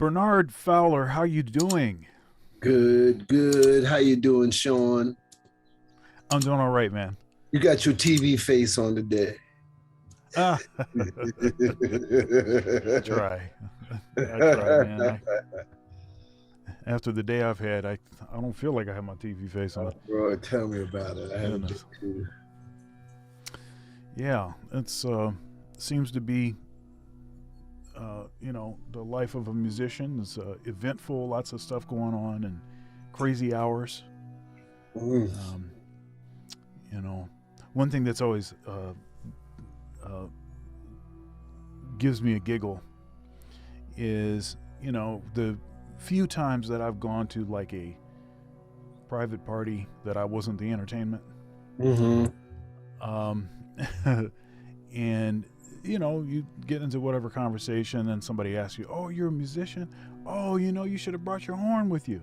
Bernard Fowler, how you doing? Good, good. How you doing, Sean? I'm doing all right, man. You got your TV face on today. Ah, I try. I try, man. After the day I've had, I don't feel like I have my TV face on. Oh, bro, tell me about it. I had a day Goodness. too. Yeah, it's seems to be the life of a musician is eventful, lots of stuff going on, and crazy hours. Mm. Um, you know, one thing that's always uh, gives me a giggle is the few times that I've gone to like a private party that I wasn't the entertainment. Mm-hmm. Um, and you get into whatever conversation, and somebody asks you, "Oh, you're a musician? Oh, you should have brought your horn with you.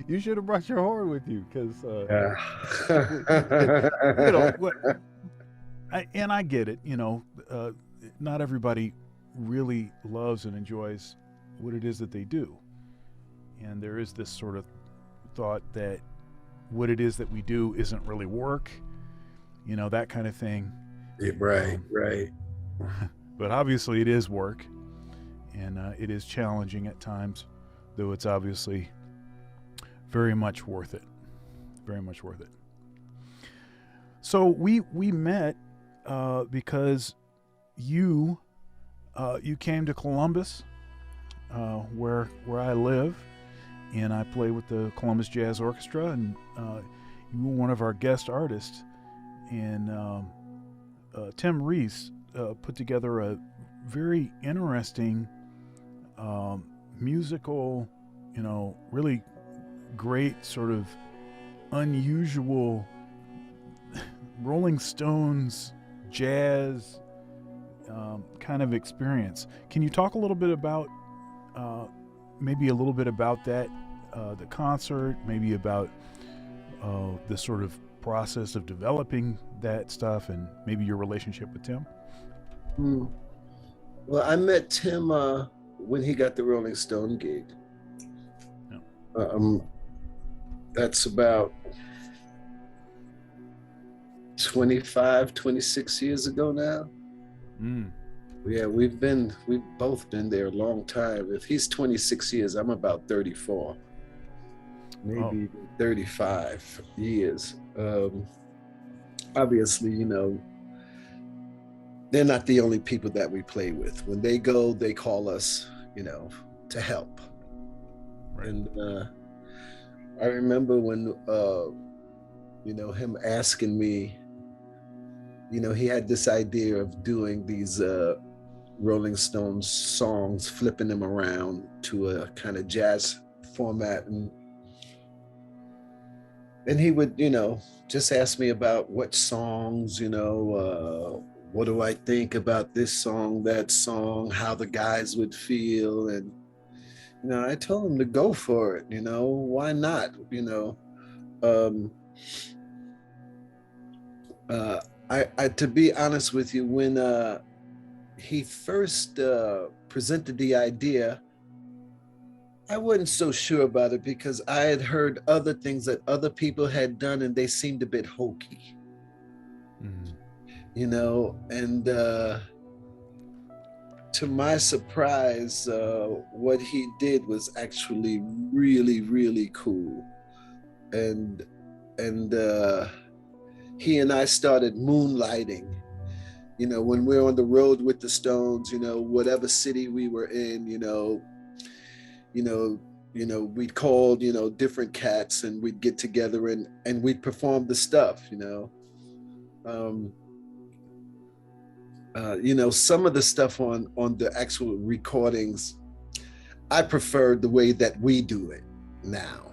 You should have brought your horn with you, because what and I get it. Not everybody really loves and enjoys what it is that they do, and there is this sort of thought that what it is that we do isn't really work, that kind of thing. Yeah, right, Um, right. but obviously, it is work, and it is challenging at times, though it's obviously very much worth it. Very much worth it. So we met because you you came to Columbus, where I live, and I play with the Columbus Jazz Orchestra, and you were one of our guest artists. And Tim Reese put together a very interesting musical, really great sort of unusual Rolling Stones jazz kind of experience. Can you talk a little bit about maybe a little bit about that, the concert, maybe about the sort of process of developing that stuff, and maybe your relationship with Tim? Mm. Well, I met Tim when he got the Rolling Stone gig. Yeah. Um, that's about 25, 26 years ago now. Mm. Yeah, we've both been there a long time. If he's 26 years, I'm about 34, Oh, maybe even 35 years. Obviously, they're not the only people that we play with. When they go, they call us, to help. right. And I remember when, him asking me, he had this idea of doing these Rolling Stones songs, flipping them around to a kind of jazz format. And he would, just ask me about what songs, what do I think about this song, that song, how the guys would feel. And, I told him to go for it, why not? Um, uh, to be honest with you, when he first presented the idea, I wasn't so sure about it because I had heard other things that other people had done and they seemed a bit hokey, Mm. and to my surprise, what he did was actually really, really cool. And and he and I started moonlighting, when we're on the road with the Stones, whatever city we were in, you know, we'd call, different cats and we'd get together and we'd perform the stuff, Um, some of the stuff on the actual recordings, I prefer the way that we do it now.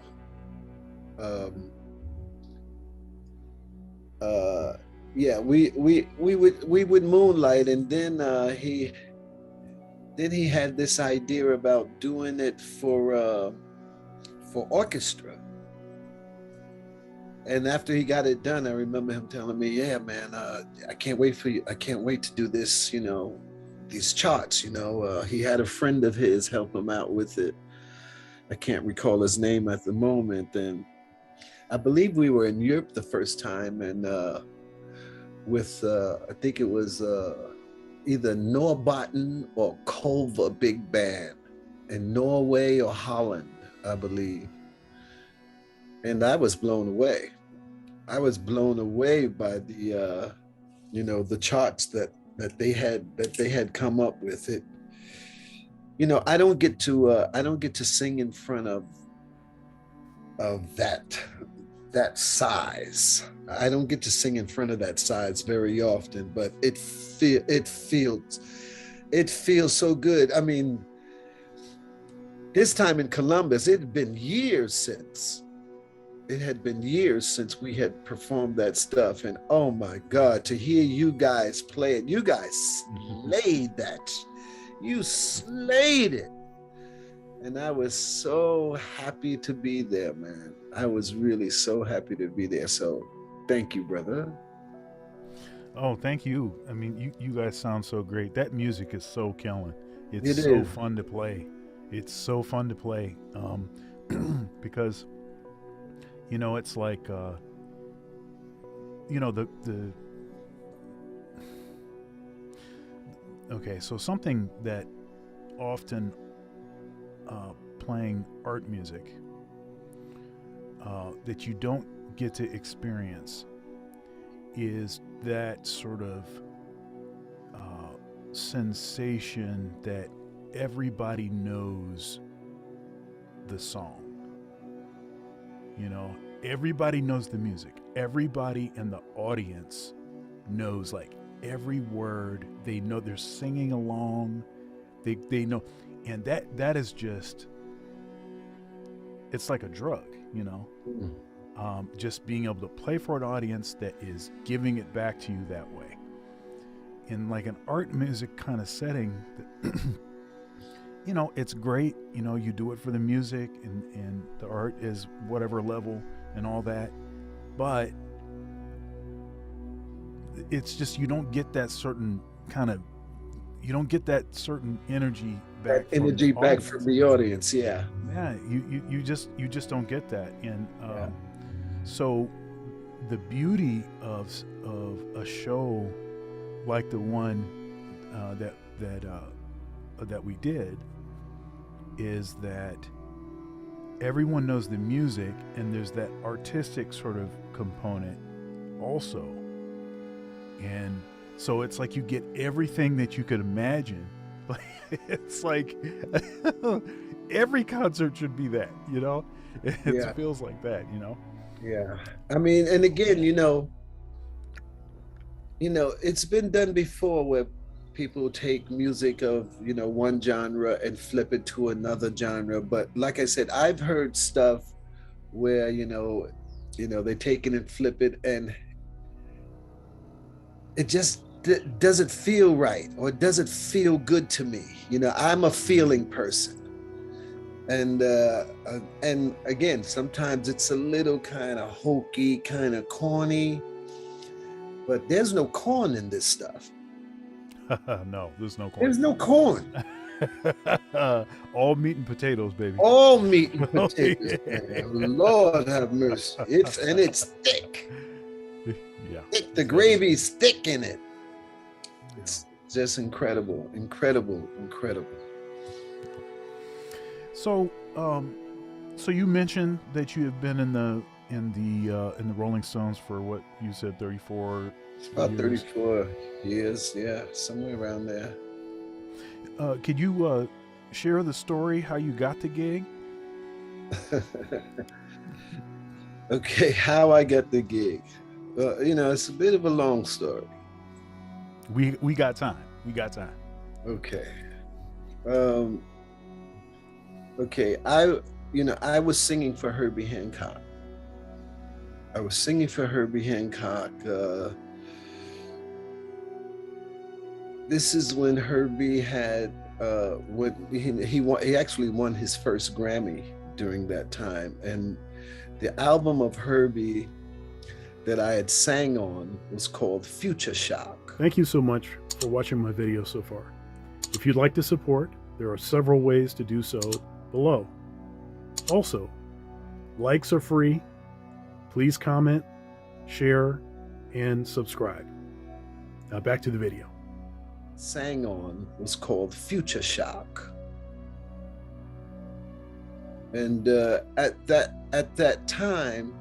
Um, uh, yeah, we would moonlight, and then he had this idea about doing it for orchestra. And after he got it done, I remember him telling me, "Yeah, man, I can't wait for you. I can't wait to do this, these charts. He had a friend of his help him out with it. I can't recall his name at the moment. And I believe we were in Europe the first time, and with I think it was either Norrbotten or Culver Big Band in Norway or Holland, I believe. And I was blown away. I was blown away by the charts that they had come up with it. I don't get to sing in front of that size. I don't get to sing in front of that size very often, but it feels so good. I mean, this time in Columbus, it had been years since we had performed that stuff. And oh my God, to hear you guys play it, you guys slayed that. You slayed it. And I was so happy to be there, man. I was really so happy to be there. So thank you, brother. Oh, thank you. I mean, you guys sound so great. That music is so killing. It's It so is. fun to play. It's so fun to play. Because, it's like, the okay, so something that often playing art music that you don't get to experience is that sort of sensation that everybody knows the song. Everybody knows the music. Everybody in the audience knows like every word. They know, they're singing along. They know, and that is just, it's like a drug, just being able to play for an audience that is giving it back to you that way. In like an art music kind of setting, it's great. You do it for the music, and the art is whatever level and all that, but it's just, you don't get that certain energy back. Energy back from the audience. Yeah. Yeah, you just don't get that. And so the beauty of a show like the one that we did is that everyone knows the music, and there's that artistic sort of component also. And so it's like you get everything that you could imagine. It's like every concert should be that, It feels like that, Yeah. I mean, and again, it's been done before where people take music of, one genre and flip it to another genre. But like I said, I've heard stuff where, they take it and flip it, and it just doesn't feel right, or it doesn't feel good to me. I'm a feeling person. And again, sometimes it's a little kind of hokey, kind of corny, but there's no corn in this stuff. No, there's no corn. There's no corn. All meat and potatoes, baby. All meat and potatoes. Man. Lord have mercy. It's thick. Yeah. Thick. The gravy's thick in it. It's just incredible. So, so you mentioned that you have been in the Rolling Stones for what you said, 34. It's about years. 34 years, yeah, somewhere around there. Could you share the story how you got the gig? Okay, how I got the gig. It's a bit of a long story. We got time. Okay. Okay, I was singing for Herbie Hancock. This is when Herbie had he actually won his first Grammy during that time, and the album of Herbie that I had sang on was called Future Shock. Thank you so much for watching my video so far. If you'd like to support, there are several ways to do so below. Also, likes are free. Please comment, share, and subscribe. Now back to the video. Sang on was called Future Shock. And at that time,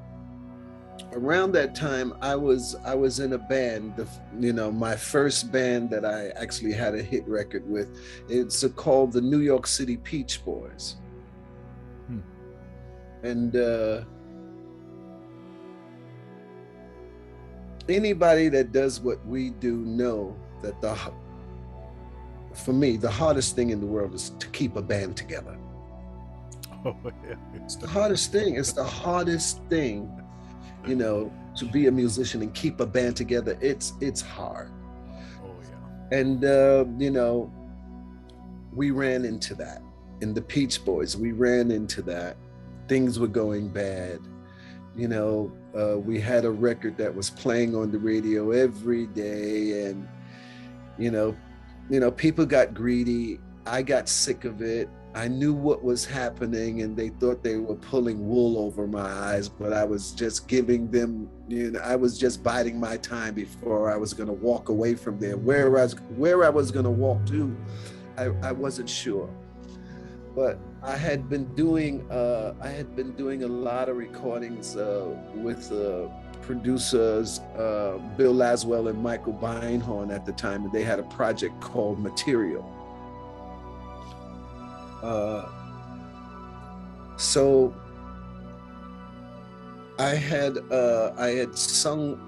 around that time, I was in a band. My first band that I actually had a hit record with. It's called the New York City Peach Boys. And anybody that does what we do know that for me, the hardest thing in the world is to keep a band together. Oh, yeah. It's the hardest thing. It's the hardest thing, to be a musician and keep a band together. It's hard. Oh, yeah. And, we ran into that. In the Peach Boys, we ran into that. Things were going bad. We had a record that was playing on the radio every day, and people got greedy. I got sick of it. I knew what was happening, and they thought they were pulling wool over my eyes, but I was just giving them, I was just biding my time before I was going to walk away from there. Where I was going to walk to, I wasn't sure. But I had been doing a lot of recordings with producers Bill Laswell and Michael Beinhorn at the time, and they had a project called Material. So I had sung,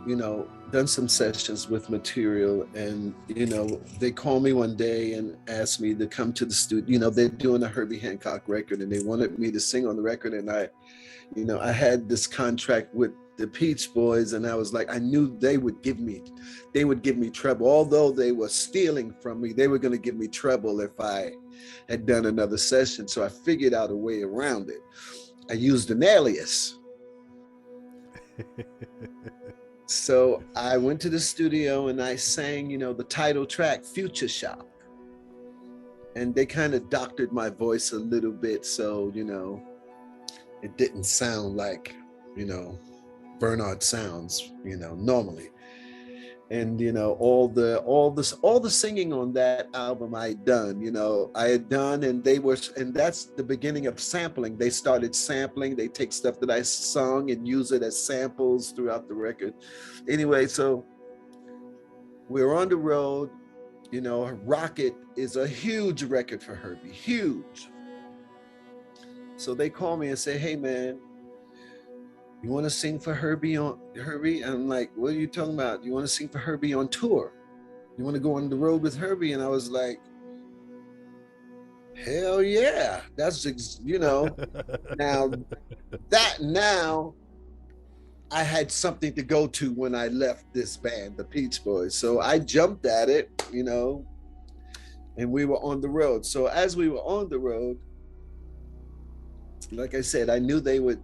done some sessions with Material, and they called me one day and asked me to come to the studio. They're doing a Herbie Hancock record, and they wanted me to sing on the record. And I had this contract with the Peach Boys, and I was like, I knew they would give me trouble. Although they were stealing from me, they were going to give me trouble if I had done another session. So I figured out a way around it. I used an alias. So I went to the studio and I sang, the title track, Future Shock. And they kind of doctored my voice a little bit, so, it didn't sound like, Bernard sounds, normally. And all the singing on that album I had done, and that's the beginning of sampling. They started sampling. They take stuff that I sung and use it as samples throughout the record. Anyway, so we're on the road. Rocket is a huge record for Herbie, huge. So they call me and say, hey man, you want to sing for Herbie? I'm like, what are you talking about? You want to sing for Herbie on tour? You want to go on the road with Herbie? And I was like, hell yeah. That's, now I had something to go to when I left this band, the Peach Boys. So I jumped at it, and we were on the road. So as we were on the road, like I said, I knew they wouldn't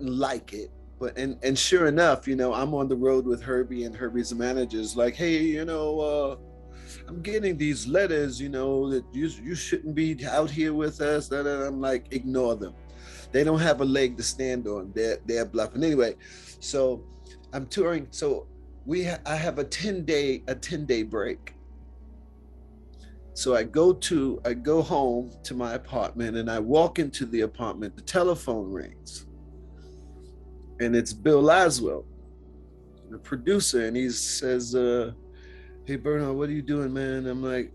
like it, but and sure enough, I'm on the road with Herbie, and Herbie's manager's like, hey, I'm getting these letters, that you shouldn't be out here with us. And I'm like, ignore them. They don't have a leg to stand on. They're bluffing. Anyway, so I'm touring. So I have a 10-day break. So I go home to my apartment, and I walk into the apartment. The telephone rings, and it's Bill Laswell, the producer, and he says, hey Bernard, what are you doing, man? I'm like,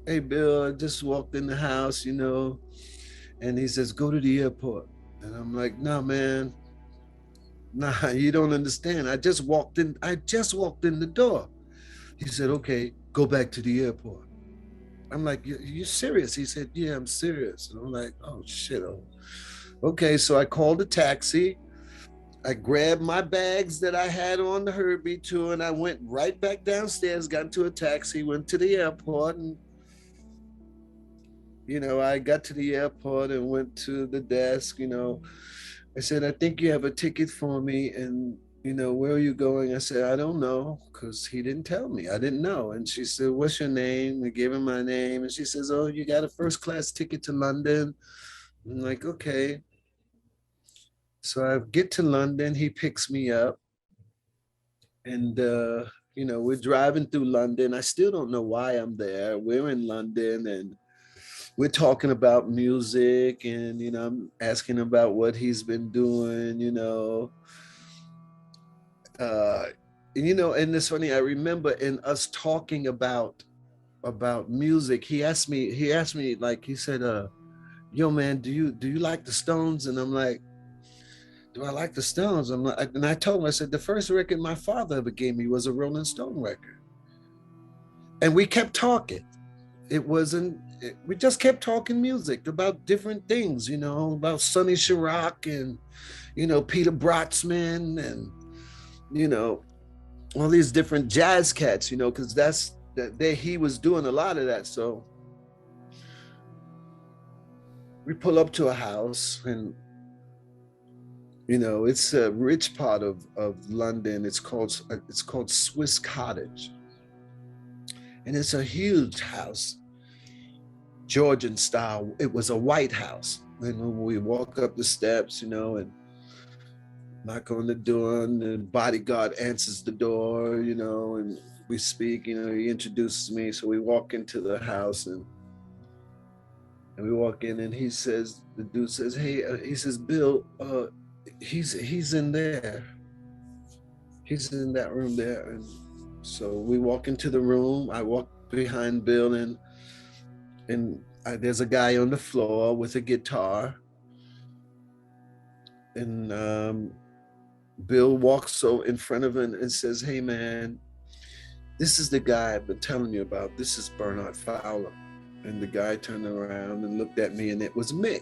hey Bill, I just walked in the house, and he says, go to the airport. And I'm like, nah, man, nah, you don't understand. I just walked in the door. He said, okay, go back to the airport. I'm like, you serious? He said, yeah, I'm serious. And I'm like, oh shit. Okay, so I called a taxi. I grabbed my bags that I had on the Herbie tour, and I went right back downstairs, got into a taxi, went to the airport, and I got to the airport and went to the desk. I said, I think you have a ticket for me. And where are you going? I said, I don't know, because he didn't tell me. I didn't know. And she said, what's your name? I gave her my name. And she says, oh, you got a first class ticket to London. I'm like, okay. So I get to London. He picks me up. And, we're driving through London. I still don't know why I'm there. We're in London and we're talking about music. And, I'm asking about what he's been doing. Uh, and it's funny. I remember in us talking about music, he asked me, like, he said, yo man, do you like the Stones? And I'm like, do I like the Stones? And I told him, I said, the first record my father ever gave me was a Rolling Stone record. And we kept talking. We just kept talking music about different things, about Sonny Chirac and, Peter Brotzman and, you know, all these different jazz cats, because he was doing a lot of that. So we pull up to a house, and it's a rich part of London. It's called Swiss Cottage, and it's a huge house, Georgian style. It was a white house, and when we walk up the steps, and knock on the door, and the bodyguard answers the door, and we speak. He introduces me, so we walk into the house, and we walk in, and the dude says, hey, he says, Bill, he's in there. He's in that room there. And so we walk into the room. I walk behind Bill, and there's a guy on the floor with a guitar. And Bill walks in front of him and says, hey, man, this is the guy I've been telling you about. This is Bernard Fowler. And the guy turned around and looked at me, and it was Mick.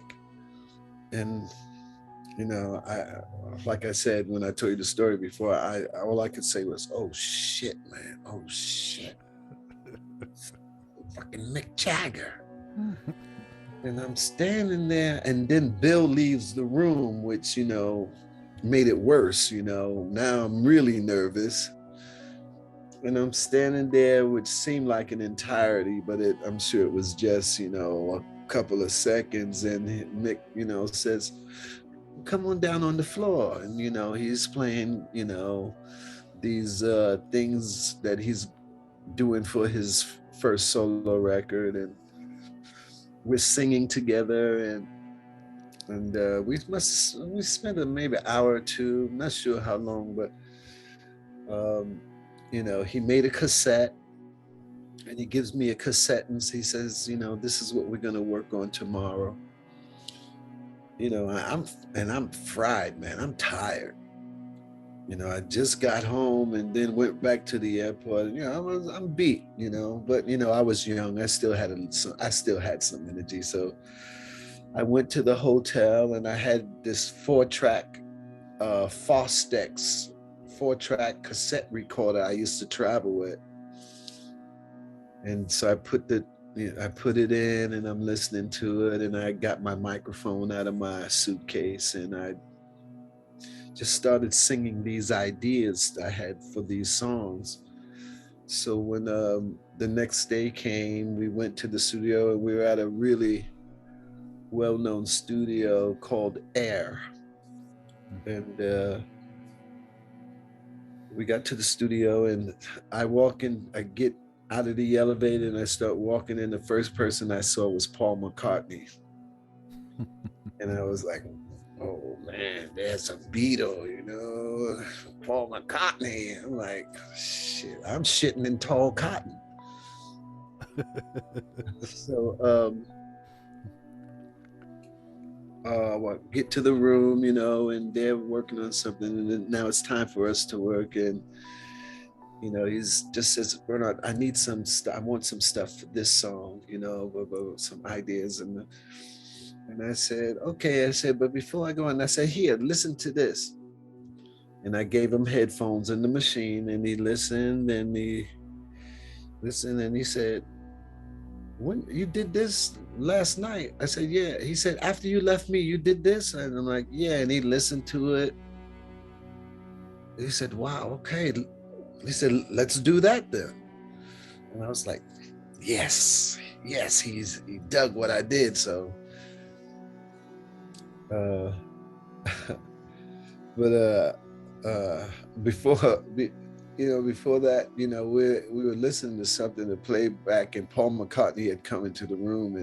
And, like I said, when I told you the story before, all I could say was, oh, shit, man. Oh, shit. Fucking Mick Jagger. And I'm standing there, and then Bill leaves the room, which, made it worse. Now I'm really nervous. And I'm standing there, which seemed like an entirety, but I'm sure it was just, a couple of seconds. And Mick, says, come on down on the floor. And, he's playing, these things that he's doing for his first solo record. And we're singing together. And we spent maybe an hour or two, I'm not sure how long, but he made a cassette, and he gives me a cassette, and he says, this is what we're going to work on tomorrow. I'm fried, man. I'm tired. I just got home and then went back to the airport. I'm beat, but I was young. I still had some energy. So I went to the hotel, and I had this 4-track Fostex 4-track cassette recorder I used to travel with. And so I put it in, and I'm listening to it, and I got my microphone out of my suitcase, and I just started singing these ideas I had for these songs. So when the next day came, we went to the studio, and we were at a really well-known studio called Air. And we got to the studio, and I get out of the elevator, and I start walking in. The first person I saw was Paul McCartney. And I was like, oh man, there's a Beatle, Paul McCartney. I'm like, shit, I'm shitting in tall cotton. So get to the room, and they're working on something, and then now it's time for us to work. And he's just says, Bernard, I need some stuff. I want some stuff for this song, some ideas. And I said, okay. I said, but before I go on, I said, here, listen to this. And I gave him headphones in the machine, and he listened, and he said, when you did this last night? I said, yeah. He said, after you left me, you did this? And I'm like, yeah. And he listened to it. He said, wow, okay. He said, let's do that then. And I was like, yes, yes, he dug what I did. So, uh, but before, before that, we were listening to something to play back, and Paul McCartney had come into the room,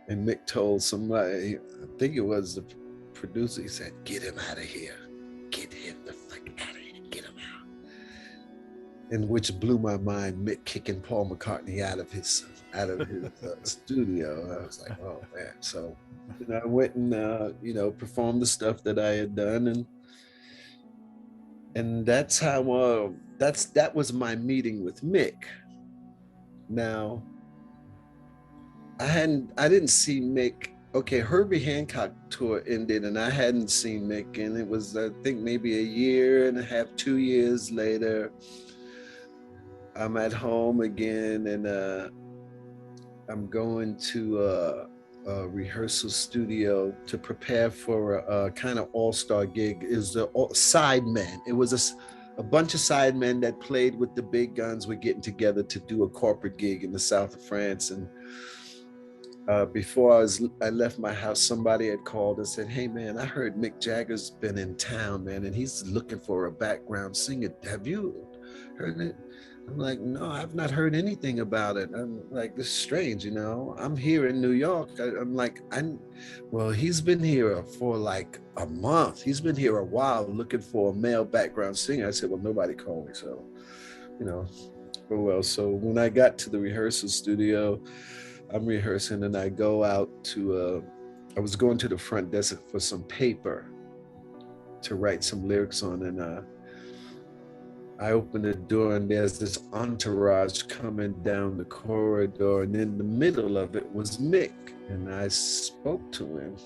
and Mick told somebody, I think it was the producer, he said, "Get him out of here, get him the fuck out of here, get him out." And which blew my mind, Mick kicking Paul McCartney out of his studio. I was like, oh man. So I went and performed the stuff that I had done, and that's how that was my meeting with Mick. Now I didn't see Mick. Okay, Herbie Hancock tour ended, and I hadn't seen Mick, and it was, I think, maybe a year and a half, 2 years later. I'm at home again, and I'm going to a rehearsal studio to prepare for a kind of all-star gig. It was the sidemen. It was a bunch of sidemen that played with the big guns were getting together to do a corporate gig in the south of France. And before I left my house, somebody had called and said, "Hey man, I heard Mick Jagger's been in town, man, and he's looking for a background singer. Have you heard it?" I'm like, "No, I've not heard anything about it." I'm like, "This is strange, I'm here in New York." I'm like, well, he's been here for like a month. He's been here a while looking for a male background singer. I said, "Well, nobody called me." So, oh well. So when I got to the rehearsal studio, I'm rehearsing, and I go out to, I was going to the front desk for some paper to write some lyrics on, and I opened the door, and there's this entourage coming down the corridor, and in the middle of it was Mick, and I spoke to him,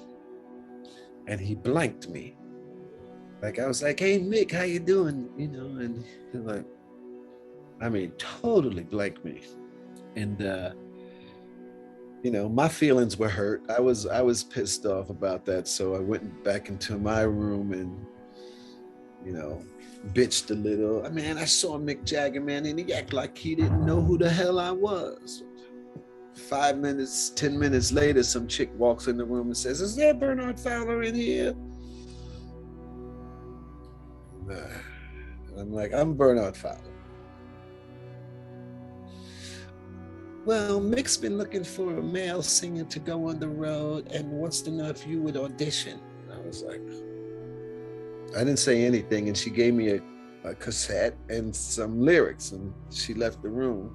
and he blanked me. Like, I was like, "Hey Mick, how you doing?" And he's like, totally blanked me. And my feelings were hurt. I was pissed off about that. So I went back into my room and, bitched a little. I saw Mick Jagger, man, and he acted like he didn't know who the hell I was. 5 minutes, 10 minutes later, some chick walks in the room and says, "Is there Bernard Fowler in here?" And I'm like, "I'm Bernard Fowler." "Well, Mick's been looking for a male singer to go on the road and wants to know if you would audition." And I was like, I didn't say anything, and she gave me a cassette and some lyrics, and she left the room.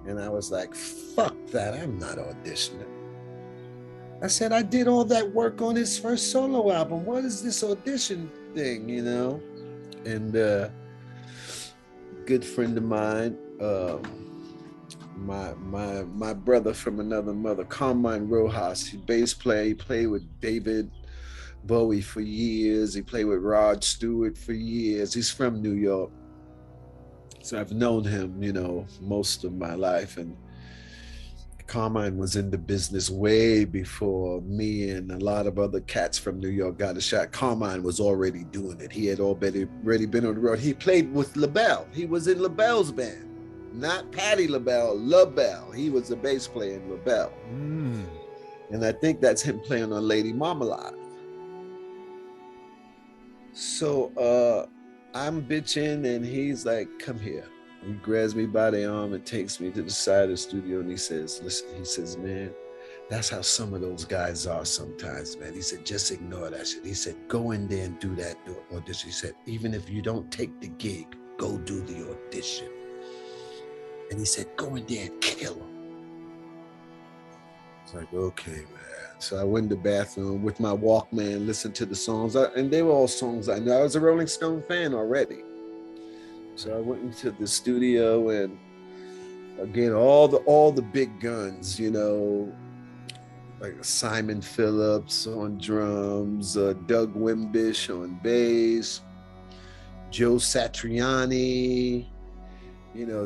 And I was like, fuck that, I'm not auditioning. I said, I did all that work on his first solo album. What is this audition thing, And a good friend of mine, my brother from another mother, Carmine Rojas, he bass player. He played with David Bowie for years. He played with Rod Stewart for years. He's from New York, so I've known him, most of my life. And Carmine was in the business way before me and a lot of other cats from New York got a shot. Carmine was already doing it. He had already been on the road. He played with LaBelle. He was in LaBelle's band. Not Patti LaBelle, LaBelle. He was a bass player in LaBelle. And I think that's him playing on Lady Marmalade. So I'm bitching, and he's like, "Come here." He grabs me by the arm and takes me to the side of the studio, and he says, "Listen," he says, "man, that's how some of those guys are sometimes, man." He said, "Just ignore that shit." He said, "Go in there and do that audition." He said, "Even if you don't take the gig, go do the audition." And he said, "Go in there and kill him." I was like, "Okay, man." So I went to the bathroom with my Walkman, listened to the songs, and they were all songs I knew. I was a Rolling Stone fan already. So I went into the studio, and again, all the big guns, like Simon Phillips on drums, Doug Wimbish on bass, Joe Satriani,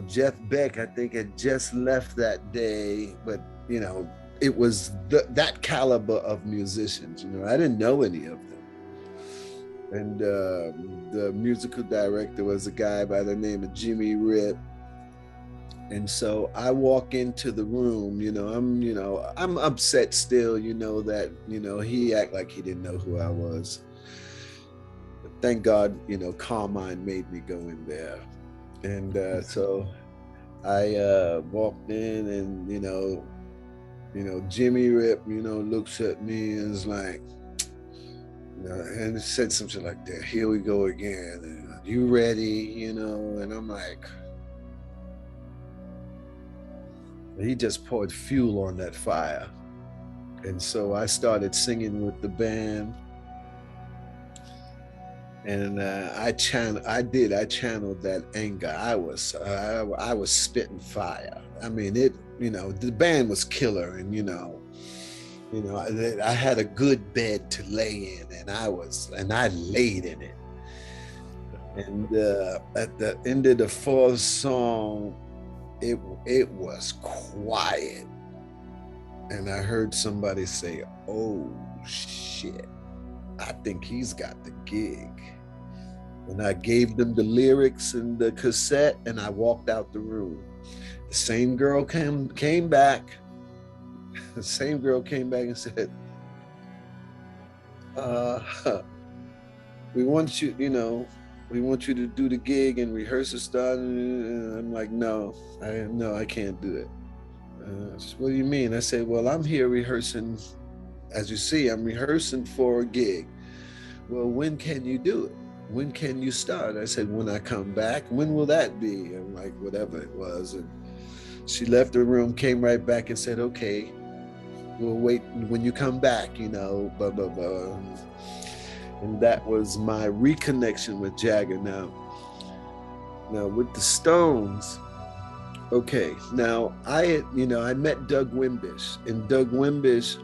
Jeff Beck, I think, had just left that day, but it was that caliber of musicians. I didn't know any of them. and the musical director was a guy by the name of Jimmy Rip. And so I walk into the room, I'm upset still, that, he act like he didn't know who I was. But thank God, Carmine made me go in there. And so I walked in and, Jimmy Rip, looks at me and is like, and said something like that. Here we go again. And, you ready? And I'm like, he just poured fuel on that fire. And so I started singing with the band. And I channeled that anger. I was spitting fire. I mean, the band was killer, and I had a good bed to lay in, and I laid in it. And at the end of the fourth song, it was quiet, and I heard somebody say, "Oh shit, I think he's got the gig." And I gave them the lyrics and the cassette, and I walked out the room. The same girl came back. The same girl came back and said, "We want you, we want you to do the gig and rehearsal started." And I'm like, "No, I can't do it." Said, "What do you mean?" I said, "Well, I'm here rehearsing. As you see, I'm rehearsing for a gig." "Well, when can you do it? When can you start?" I said, "When I come back." "When will that be?" I'm like, whatever it was. And she left the room, came right back and said, "Okay, we'll wait when you come back, blah, blah, blah." And that was my reconnection with Jagger. Now with the Stones, okay, now I met Doug Wimbish, and Doug Wimbish,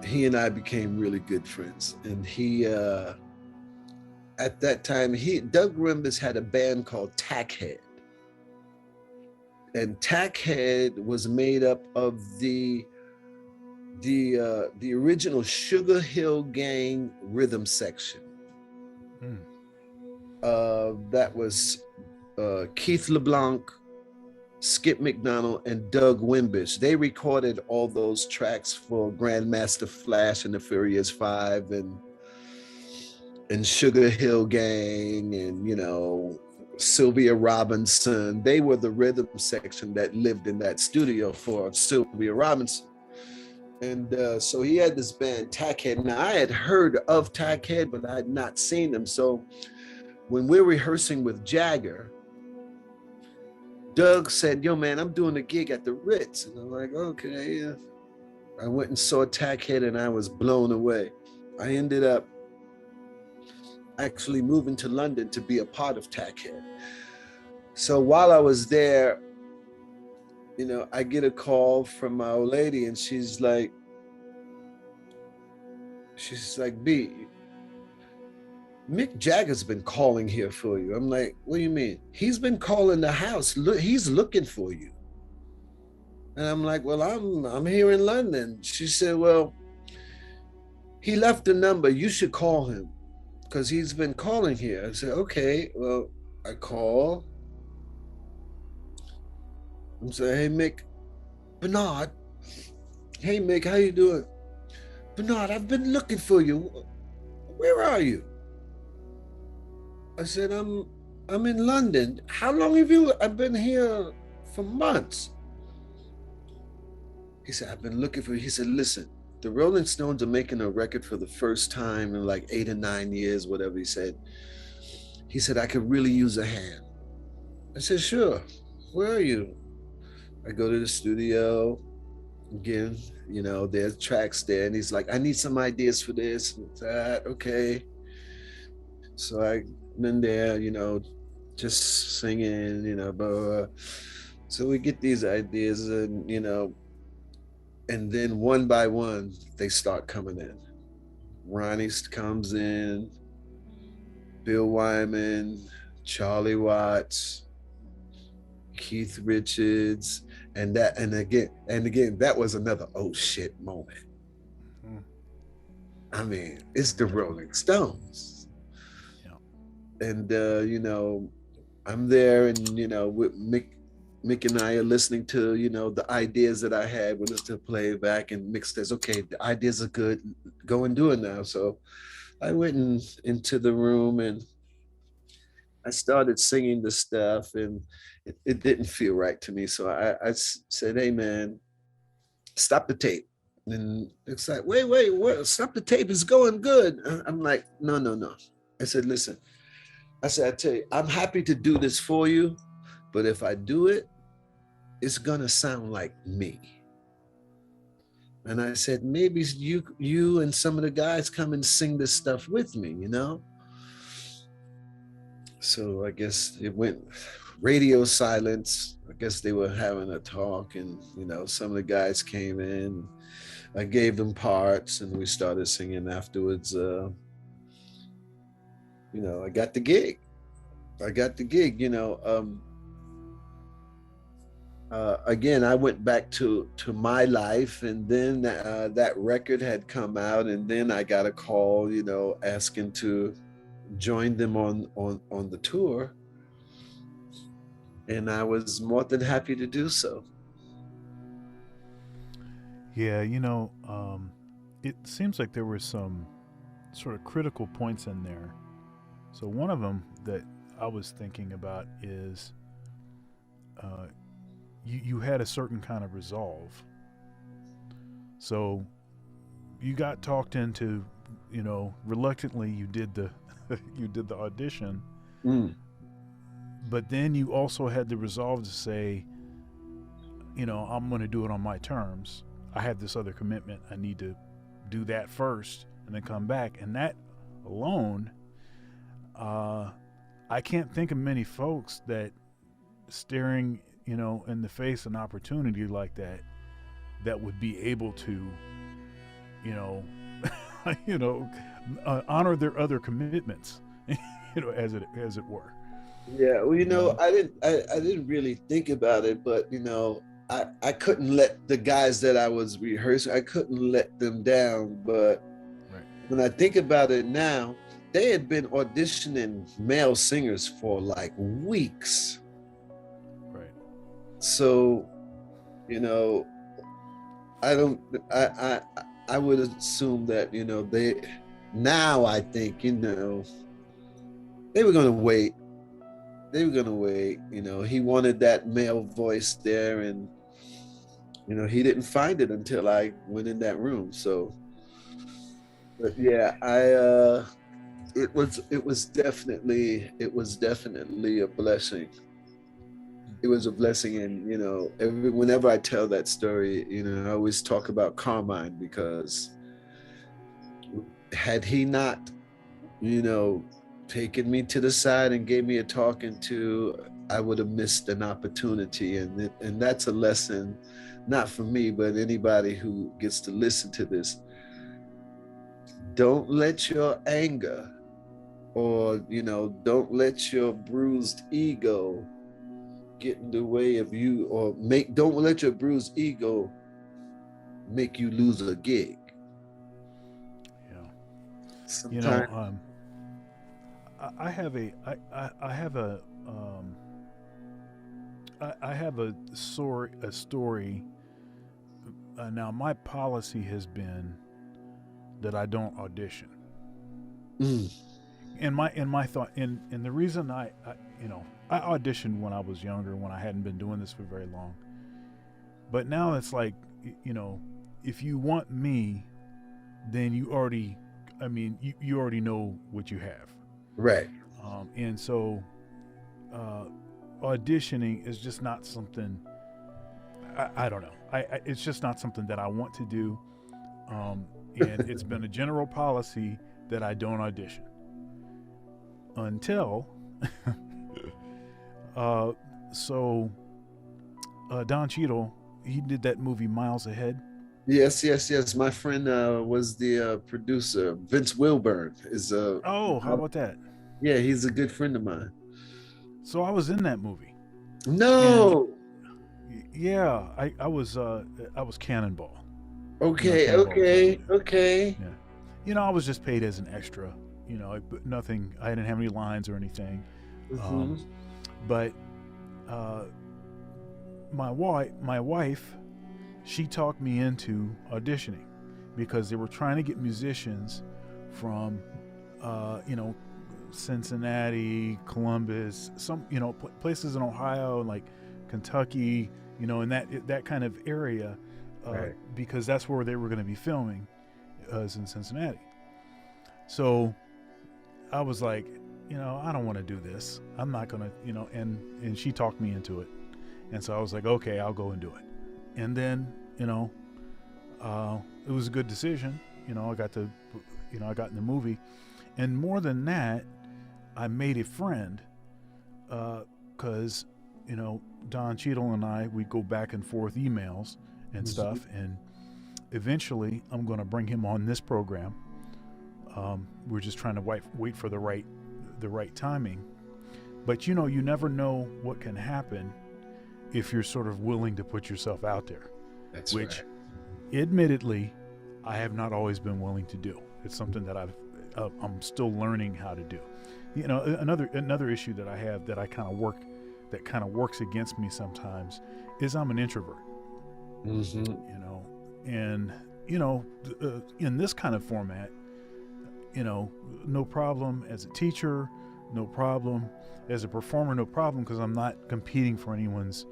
he and I became really good friends. And he, at that time, Doug Wimbish had a band called Tackhead. And Tackhead was made up of the original Sugar Hill Gang rhythm section. That was Keith LeBlanc, Skip McDonald, and Doug Wimbish. They recorded all those tracks for Grandmaster Flash and the Furious Five, and Sugar Hill Gang, and Sylvia Robinson. They were the rhythm section that lived in that studio for Sylvia Robinson. And so he had this band, Tackhead. Now, I had heard of Tackhead, but I had not seen them. So when we're rehearsing with Jagger, Doug said, "Yo, man, I'm doing a gig at the Ritz." And I'm like, "Okay, yeah." I went and saw Tackhead, and I was blown away. I ended up actually moving to London to be a part of Tackhead. So while I was there, I get a call from my old lady, and she's like, "B, Mick Jagger's been calling here for you." I'm like, "What do you mean?" "He's been calling the house. Look, he's looking for you." And I'm like, "Well, I'm here in London." She said, "Well, he left a number. You should call him because he's been calling here." I said, "Okay." Well, I call. I'm saying, "Hey, Mick, Bernard. Hey, Mick, how you doing?" "Bernard, I've been looking for you. Where are you?" I said, I'm in London." "How long have you?" "I've been here for months." He said, "I've been looking for you." He said, "Listen, the Rolling Stones are making a record for the first time in like 8 or 9 years, whatever." He said, "I could really use a hand." I said, "Sure. Where are you?" I go to the studio again, there's tracks there. And he's like, "I need some ideas for this and that." Okay. So I've been there, just singing, blah, blah, blah. So we get these ideas, and then one by one, they start coming in. Ronnie comes in, Bill Wyman, Charlie Watts, Keith Richards, and again, that was another oh shit moment. I mean, it's the Rolling Stones. Yeah. And, I'm there and, with Mick and I are listening to, the ideas that I had. We listen to playback and Mick says, okay, the ideas are good. Go and do it now. So I went into the room and I started singing the stuff and it didn't feel right to me. So I said, hey, man, stop the tape. And it's like, wait, stop the tape. It's going good. I'm like, no, no, no. I said, listen, I said, I tell you, I'm happy to do this for you, but if I do it, it's gonna sound like me. And I said, maybe you and some of the guys come and sing this stuff with me. So I guess it went radio silence. I guess they were having a talk, and some of the guys came in. I gave them parts, and we started singing afterwards. I got the gig. I got the gig. Again, I went back to my life, and then that record had come out, and then I got a call, asking to join them on the tour, and I was more than happy to do so. Yeah, it seems like there were some sort of critical points in there. So one of them that I was thinking about is uh, you had a certain kind of resolve. So you got talked into, reluctantly you did the you did the audition, Mm. but then you also had the resolve to say, I'm going to do it on my terms. I have this other commitment. I need to do that first and then come back. And that alone, I can't think of many folks that staring, in the face an opportunity like that would be able to, you know, honor their other commitments, as it were. Yeah, well, You know, I didn't really think about it, but I couldn't let the guys that I was rehearsing, I couldn't let them down. But right, when I think about it now, they had been auditioning male singers for like weeks. right. So, you know, I don't I would assume that, they now I think, they were gonna wait. They were gonna wait. He wanted that male voice there, and he didn't find it until I went in that room. So, but yeah, it was definitely a blessing. It was a blessing, and whenever I tell that story, I always talk about Carmine, because had he not, you know, taken me to the side and gave me a talking to, I would have missed an opportunity. And that's a lesson, not for me, but anybody who gets to listen to this. Don't let your anger, or, don't let your bruised ego get in the way of you, or don't let your bruised ego make you lose a gig. Yeah. You know, Sometimes. I have I have I have a story. Now my policy has been that I don't audition. Mm, In my thought, and the reason I auditioned when I was younger, when I hadn't been doing this for very long. But now it's like, you know, if you want me, then you already know what you have. right. And so uh, auditioning is just not something. I don't know. It's just not something that I want to do. And it's been a general policy that I don't audition until. uh, so Don Cheadle, he did that movie Miles Ahead. Yes, yes, yes. My friend was the producer. Vince Wilburn is Oh, how about that? yeah, he's a good friend of mine. So I was in that movie, and No. yeah, I was Cannonball. Okay, Cannonball was okay, on okay. there. Yeah, I was just paid as an extra. But nothing. I didn't have any lines or anything. Mm-hmm. Um, but uh, my wife, she talked me into auditioning because they were trying to get musicians from, you know, Cincinnati, Columbus, some places in Ohio, like Kentucky, in that kind of area, Right. because that's where they were going to be filming, is in Cincinnati. So I was like, I don't want to do this. I'm not gonna, and she talked me into it, and so I was like, okay, I'll go and do it. And then, it was a good decision. I got to, I got in the movie, and more than that, I made a friend, because Don Cheadle and I, we go back and forth emails and Mm-hmm. stuff, and eventually I'm going to bring him on this program. We're just trying to wait for the right timing. But you never know what can happen if you're sort of willing to put yourself out there, That's which, right. admittedly, I have not always been willing to do. It's something that I'm still learning how to do. Another issue that I have that kind of works against me sometimes is I'm an introvert. Mm-hmm. And in this kind of format, no problem as a teacher, no problem as a performer, no problem, because I'm not competing for anyone's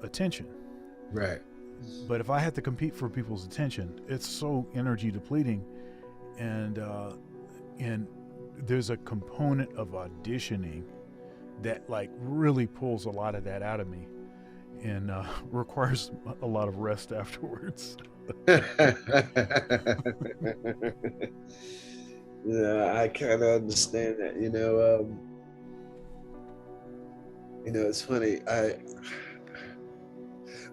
attention. Right. But if I had to compete for people's attention, it's so energy depleting, and there's a component of auditioning that like really pulls a lot of that out of me, and requires a lot of rest afterwards. Yeah, I kind of understand that. It's funny. I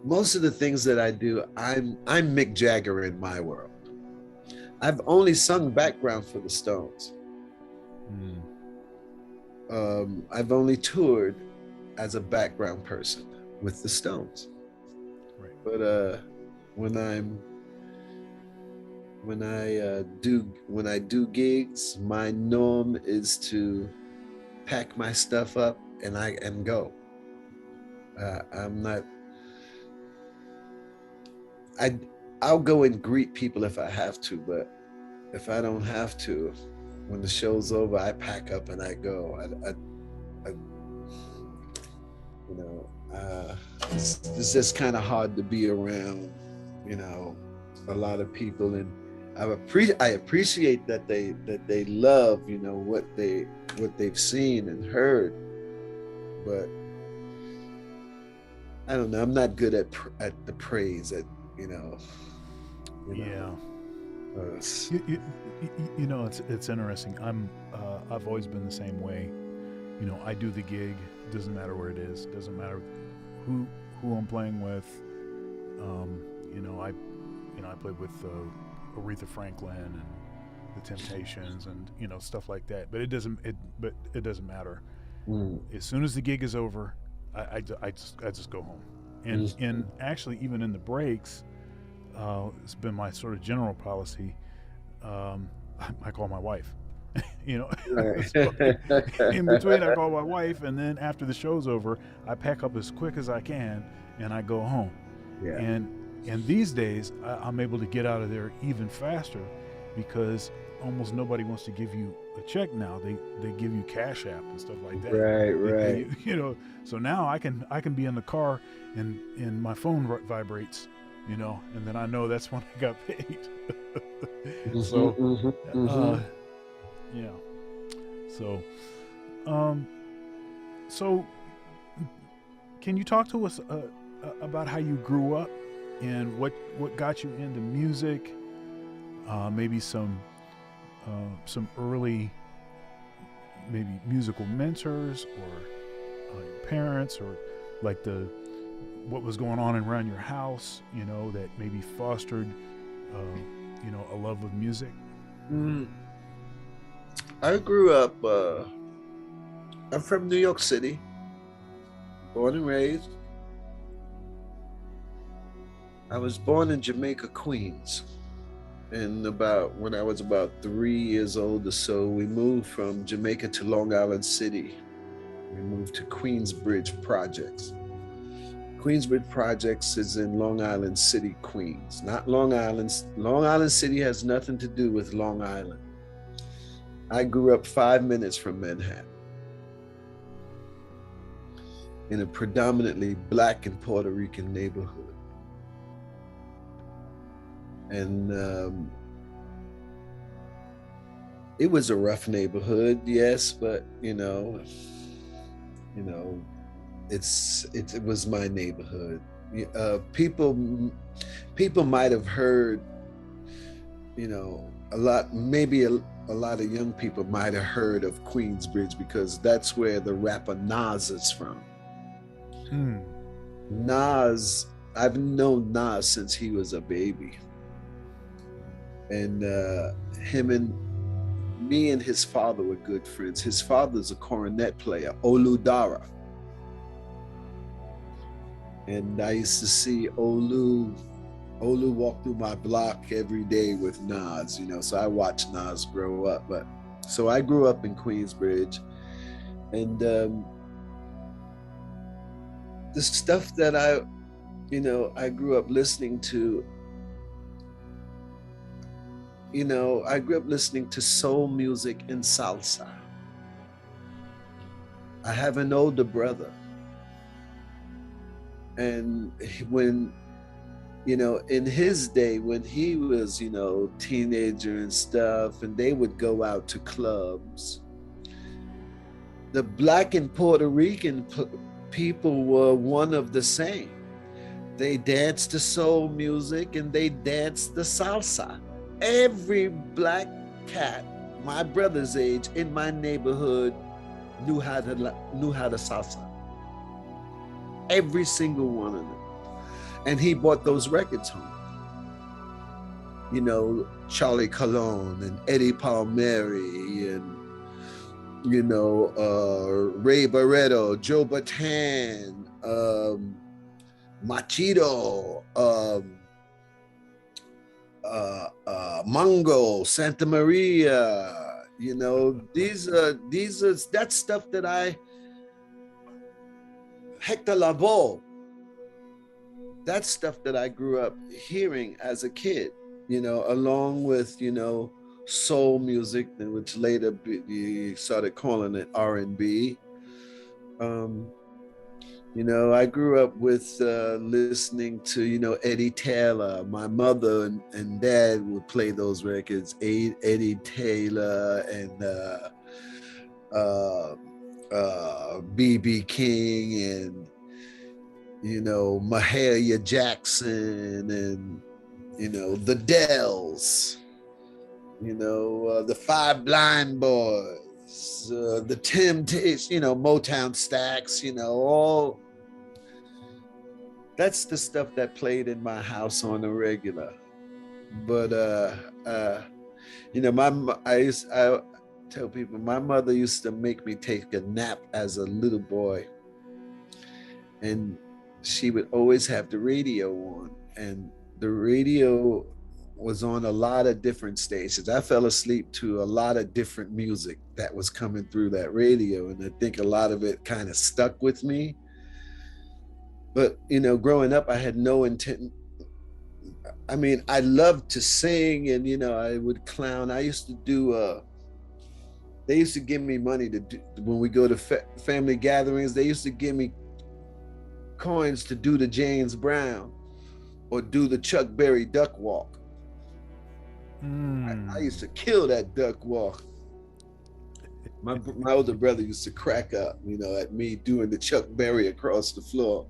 Most of the things that I do, I'm Mick Jagger in my world. I've only sung background for the Stones. Mm. I've only toured as a background person with the Stones. Right. But when I'm when I do gigs, my norm is to pack my stuff up and go. I'm not. I I'll go and greet people if I have to, but if I don't have to, when the show's over, I pack up and I go. I you know, it's just kind of hard to be around, you know, a lot of people, and I appreciate that they love, what they've seen and heard, but I don't know. I'm not good at the praise, you know, you Yeah. know. Uh, It's interesting. I've always been the same way. I do the gig. Doesn't matter where it is. Doesn't matter who I'm playing with. Um, I played with Aretha Franklin and the Temptations and stuff like that. But it doesn't matter. mm, As soon as the gig is over, I just go home. And mm, and actually, even in the breaks, it's been my sort of general policy. Um, I call my wife. right. So in between, I call my wife, and then after the show's over, I pack up as quick as I can and I go home. Yeah. And these days, I'm able to get out of there even faster because almost nobody wants to give you a check now. They give you Cash App and stuff like that. Right. They pay Right. So now I can be in the car and my phone vibrates, and then I know that's when I got paid. So, Mhm, uh, mhm. yeah. So, um, so can you talk to us about how you grew up and what got you into music? Maybe some early maybe musical mentors or your parents, or like what was going on around your house, that maybe fostered a love of music. Mm. I grew up. I'm from New York City, born and raised. I was born in Jamaica, Queens. And about when I was about 3 years old or so, we moved from Jamaica to Long Island City. We moved to Queensbridge Projects. Queensbridge Projects is in Long Island City, Queens, not Long Island. Long Island City has nothing to do with Long Island. I grew up 5 minutes from Manhattan in a predominantly Black and Puerto Rican neighborhood. And it was a rough neighborhood, yes, but you know, it was my neighborhood. People might have heard, a lot. Maybe a lot of young people might have heard of Queensbridge because that's where the rapper Nas is from. Nas, I've known Nas since he was a baby, and me and his father were good friends. His father's a cornet player, Oludara. And I used to see Olu walk through my block every day with Nas, so I watched Nas grow up. But so I grew up in Queensbridge, and the stuff that I grew up listening to, I grew up listening to soul music and salsa. I have an older brother. And when, in his day, when he was, teenager and stuff, and they would go out to clubs, the Black and Puerto Rican people were one of the same. They danced to soul music and they danced the salsa. Every Black cat, my brother's age, in my neighborhood, knew how to salsa. Every single one of them. And he bought those records home. Charlie Colon and Eddie Palmieri and, Ray Barretto, Joe Bataan, Machito, Mongo, Santa Maria, these are that's stuff that Hector Lavoe, that's stuff that I grew up hearing as a kid, along with, soul music, which later you started calling it R&B. I grew up with listening to, Eddie Taylor. My mother and dad would play those records, Eddie Taylor and B.B. King and, Mahalia Jackson and, the Dells, the Five Blind Boys, the Temptations, Motown Stax, all. That's the stuff that played in my house on a regular. But, I tell people, my mother used to make me take a nap as a little boy. And she would always have the radio on. And the radio was on a lot of different stations. I fell asleep to a lot of different music that was coming through that radio. And I think a lot of it kind of stuck with me. But, growing up, I had no intent. I mean, I loved to sing and, I would clown. I used to do, they used to give me money to do, when we go to family gatherings, they used to give me coins to do the James Brown or do the Chuck Berry duck walk. I used to kill that duck walk. My older brother used to crack up, at me doing the Chuck Berry across the floor.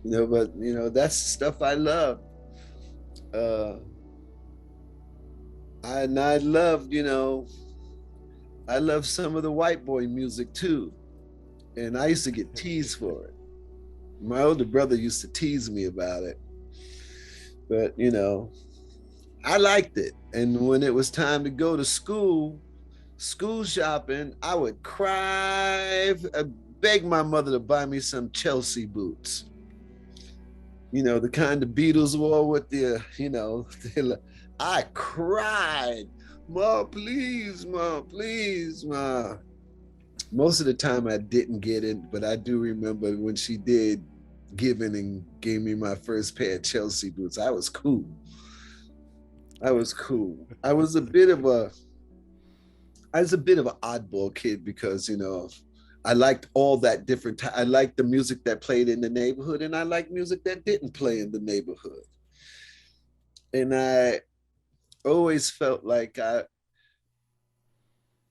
But that's the stuff I love. I loved, I love some of the white boy music too. And I used to get teased for it. My older brother used to tease me about it. But, I liked it. And when it was time to go to school shopping, I would cry, beg my mother to buy me some Chelsea boots. The kind the Beatles wore with the, I cried. Ma, please, ma, please, ma. Most of the time I didn't get it, but I do remember when she did give in and gave me my first pair of Chelsea boots. I was cool. I was cool. I was a bit of an oddball kid because, I liked all that different. I liked the music that played in the neighborhood, and I liked music that didn't play in the neighborhood. And I always felt like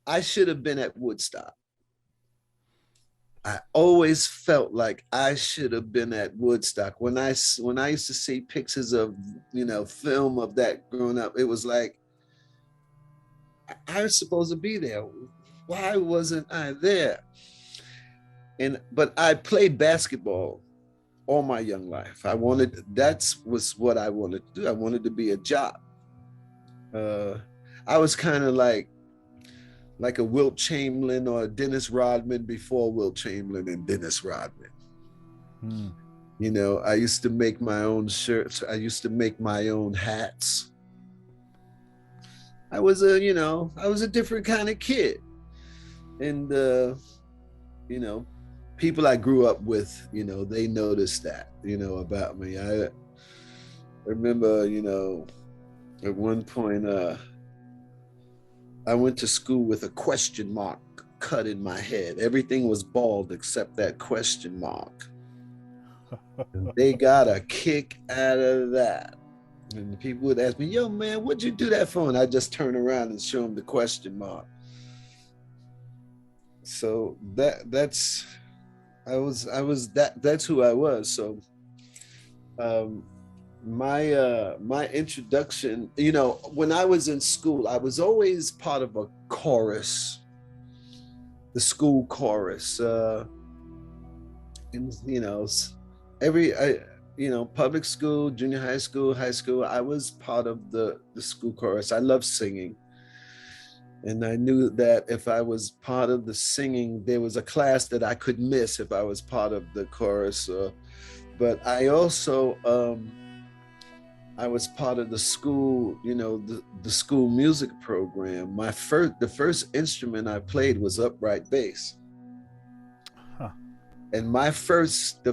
I should have been at Woodstock. I always felt like I should have been at Woodstock. When I used to see pictures of, film of that growing up, it was like I was supposed to be there. Why wasn't I there? But I played basketball all my young life. That was what I wanted to do. I wanted to be a jock. I was kind of like a Wilt Chamberlain or a Dennis Rodman before Wilt Chamberlain and Dennis Rodman. Hmm. I used to make my own shirts. I used to make my own hats. I was a different kind of kid. And, people I grew up with, they noticed that, about me. I remember, at one point, I went to school with a question mark cut in my head. Everything was bald except that question mark. And they got a kick out of that. And people would ask me, yo, man, what'd you do that for? And I just turn around and show them the question mark. So that's who I was. So my introduction, when I was in school, I was always part of a chorus, the school chorus. And public school, junior high school, I was part of the school chorus. I love singing. And I knew that if I was part of the singing, there was a class that I could miss if I was part of the chorus. But I also, I was part of the school, the school music program. The first instrument I played was upright bass. Huh. And my first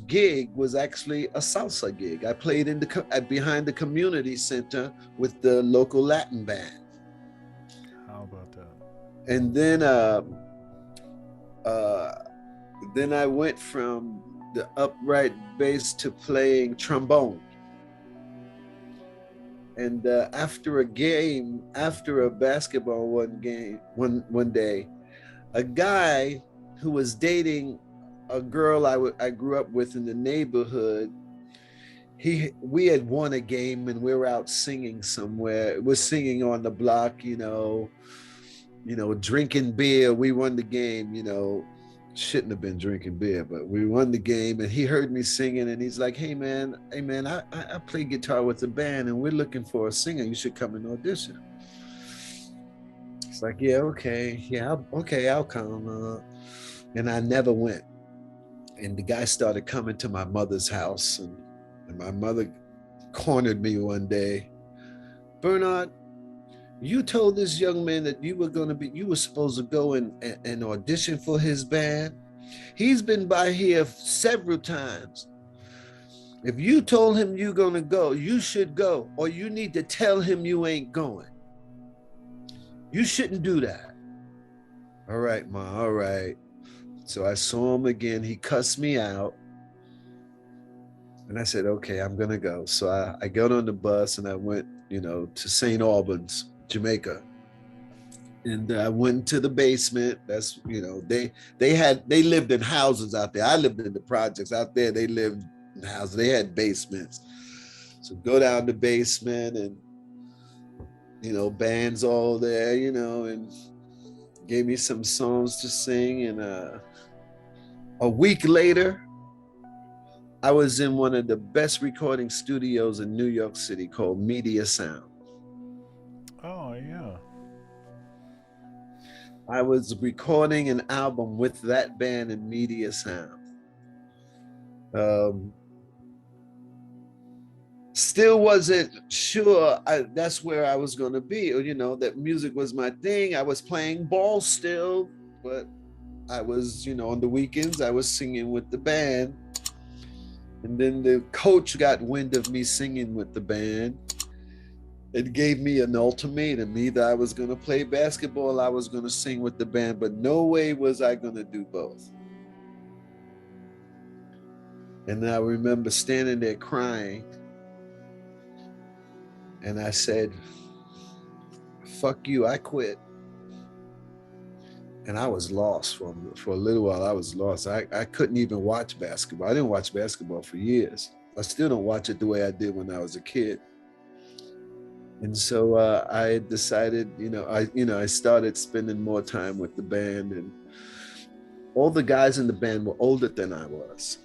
gig was actually a salsa gig. I played behind the community center with the local Latin band. How about that? And then I went from the upright bass to playing trombone. And after a basketball one day, a guy who was dating a girl I grew up with in the neighborhood, we had won a game and we were out singing somewhere. We're singing on the block, drinking beer. We won the game, shouldn't have been drinking beer, but we won the game. And he heard me singing and he's like, hey man, I play guitar with the band and we're looking for a singer. You should come and audition. It's like, yeah, okay. Yeah, okay, I'll come. And I never went. And the guy started coming to my mother's house and my mother cornered me one day. Bernard, you told this young man that you were supposed to go and audition for his band. He's been by here several times. If you told him you're going to go, you should go, or you need to tell him you ain't going. You shouldn't do that. All right, Ma, all right. So I saw him again. He cussed me out. And I said, okay, I'm going to go. So I got on the bus and I went, to St. Albans, Jamaica. And I went to the basement. That's, they lived in houses out there. I lived in the projects out there. They lived in houses. They had basements. So go down the basement and, bands all there, and gave me some songs to sing. And a week later, I was in one of the best recording studios in New York City called Media Sound. Oh, yeah. I was recording an album with that band in Media Sound. still wasn't sure that's where I was going to be, or, that music was my thing. I was playing ball still, but I was, on the weekends, I was singing with the band. And then the coach got wind of me singing with the band. It gave me an ultimatum. Either I was going to play basketball, I was going to sing with the band, but no way was I going to do both. And I remember standing there crying. And I said, fuck you, I quit. And I was lost for a little while. I was lost. I couldn't even watch basketball. I didn't watch basketball for years. I still don't watch it the way I did when I was a kid. And so I decided, I started spending more time with the band, and all the guys in the band were older than I was.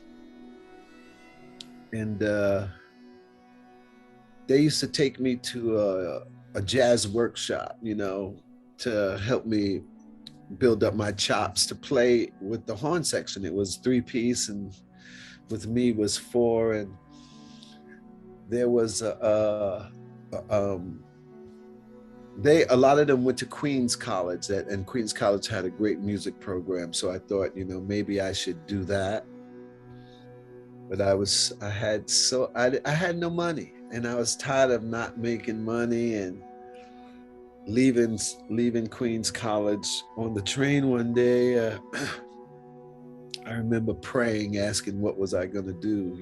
And they used to take me to a jazz workshop, to help me build up my chops to play with the horn section. It was 3-piece, and with me was 4. And there was a lot of them went to Queens College, and Queens College had a great music program. So I thought, maybe I should do that. But I had no money, and I was tired of not making money and leaving Queens College. On the train one day, I remember praying, asking what was I going to do.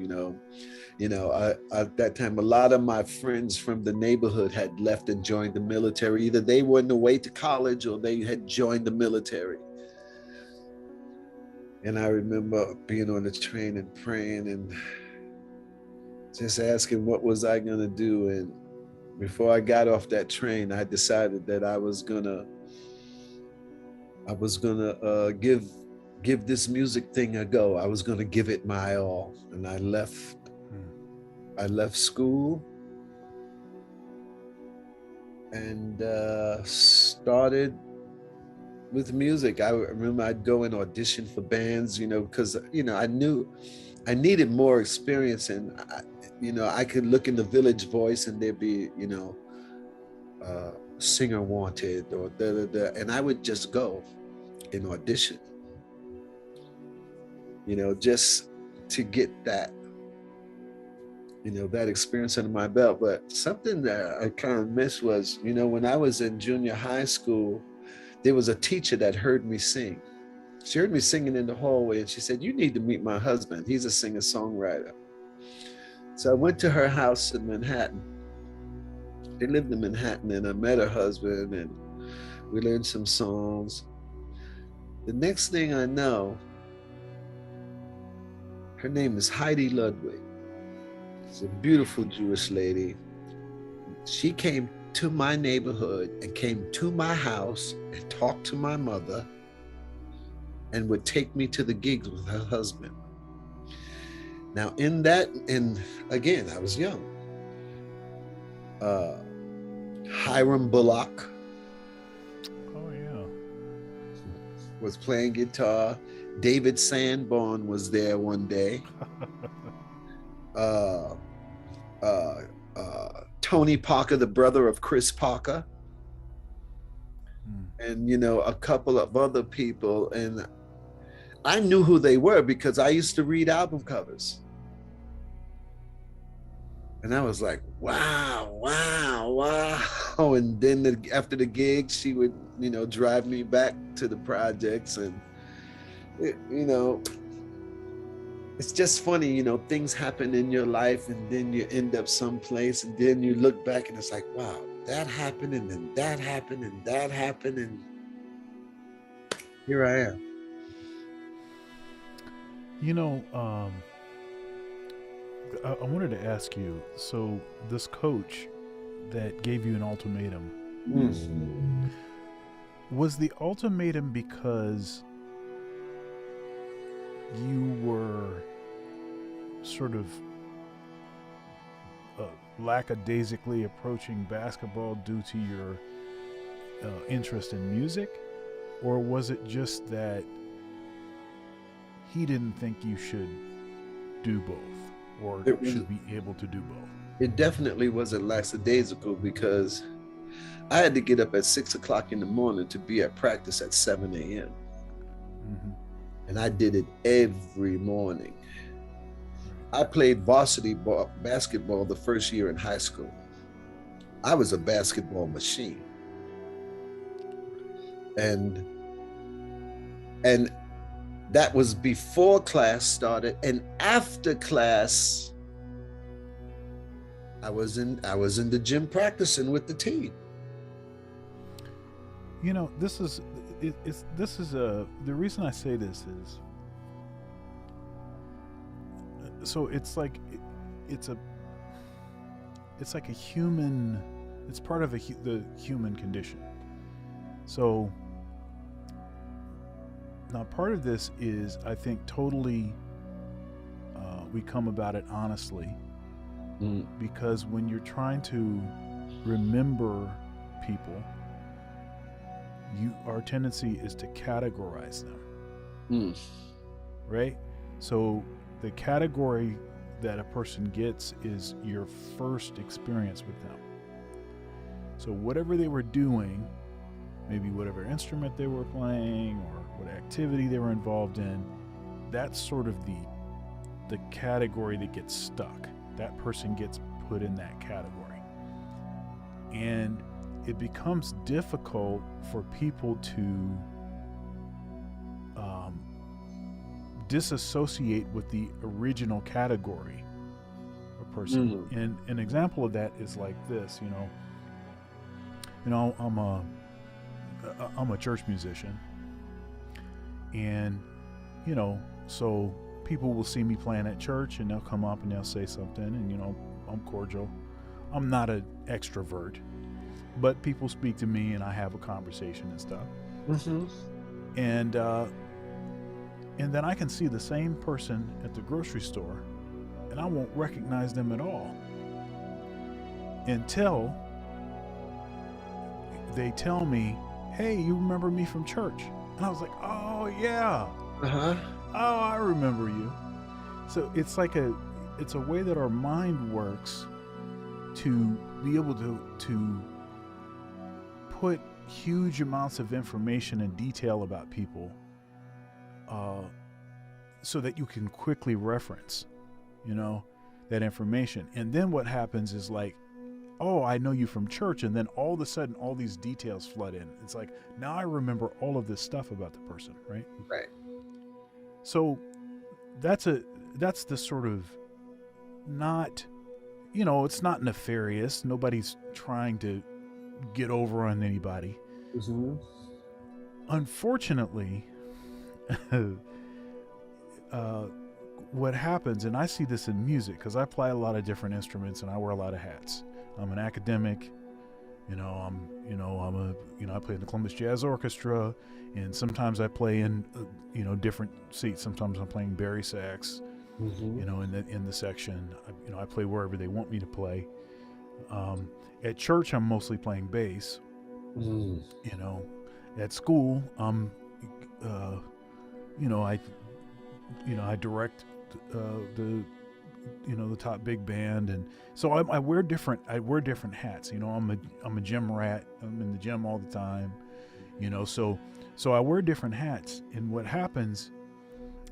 At that time, a lot of my friends from the neighborhood had left and joined the military. Either they went away to college or they had joined the military. And I remember being on the train and praying and just asking what was I going to do. And before I got off that train, I decided that I was gonna give this music thing a go. I was gonna give it my all. And I left school and started with music. I remember I'd go and audition for bands, because, I knew I needed more experience. And, I could look in the Village Voice and there'd be, singer wanted or and I would just go and audition, just to get that, that experience under my belt. But something that I kind of missed was, when I was in junior high school, there was a teacher that heard me sing. She heard me singing in the hallway, and she said, "You need to meet my husband. He's a singer-songwriter." So I went to her house in Manhattan. They lived in Manhattan, and I met her husband, and we learned some songs. The next thing I know, her name is Heidi Ludwig. She's a beautiful Jewish lady. She came to my neighborhood and came to my house and talked to my mother and would take me to the gigs with her husband. Now and again, I was young. Hiram Bullock. Oh yeah. Was playing guitar. David Sanborn was there one day. Tony Parker, the brother of Chris Parker. And, a couple of other people. And I knew who they were because I used to read album covers. And I was like, wow. And then after the gig, she would, drive me back to the projects. And, it's just funny, things happen in your life and then you end up someplace and then you look back and it's like, wow, that happened and then that happened and that happened and here I am. I wanted to ask you, so this coach that gave you an ultimatum, was the ultimatum because you were sort of lackadaisically approaching basketball due to your interest in music? Or was it just that he didn't think you should do both or should be able to do both? It definitely wasn't lackadaisical because I had to get up at 6 o'clock in the morning to be at practice at 7 a.m. Mm-hmm. And I did it every morning. I played basketball the first year in high school. I was a basketball machine. And and that was before class started. And after class, I was in the gym practicing with the team. You know, the reason I say this is, so it's a it's like a human, it's part of the human condition. So now part of this is, I think, totally, we come about it honestly, because when you're trying to remember people, our tendency is to categorize them, right? So the category that a person gets is your first experience with them. So whatever they were doing, maybe whatever instrument they were playing or what activity they were involved in, that's sort of the category that gets stuck. That person gets put in that category. And it becomes difficult for people to disassociate with the original category of person. And an example of that is like this, I'm a church musician, and so people will see me playing at church and they'll come up and they'll say something, and I'm cordial. I'm not an extrovert, but people speak to me and I have a conversation and stuff. And then I can see the same person at the grocery store and I won't recognize them at all until they tell me, "Hey, you remember me from church?" And I was like, "Oh yeah, oh, I remember you." So it's a way that our mind works to be able to put huge amounts of information and detail about people, so that you can quickly reference, that information. And then what happens is like, "Oh, I know you from church," and then all of a sudden all these details flood in. It's like, now I remember all of this stuff about the person, right? Right. So that's the sort of, not, it's not nefarious. Nobody's trying to get over on anybody. Unfortunately, what happens, and I see this in music because I play a lot of different instruments and I wear a lot of hats. I'm an academic, I play in the Columbus Jazz Orchestra, and sometimes I play in different seats. Sometimes I'm playing bari sax, in the section. I play wherever they want me to play. At church, I'm mostly playing bass. At school, I direct the top big band, and so I wear different hats. I'm a gym rat. I'm in the gym all the time. So I wear different hats, and what happens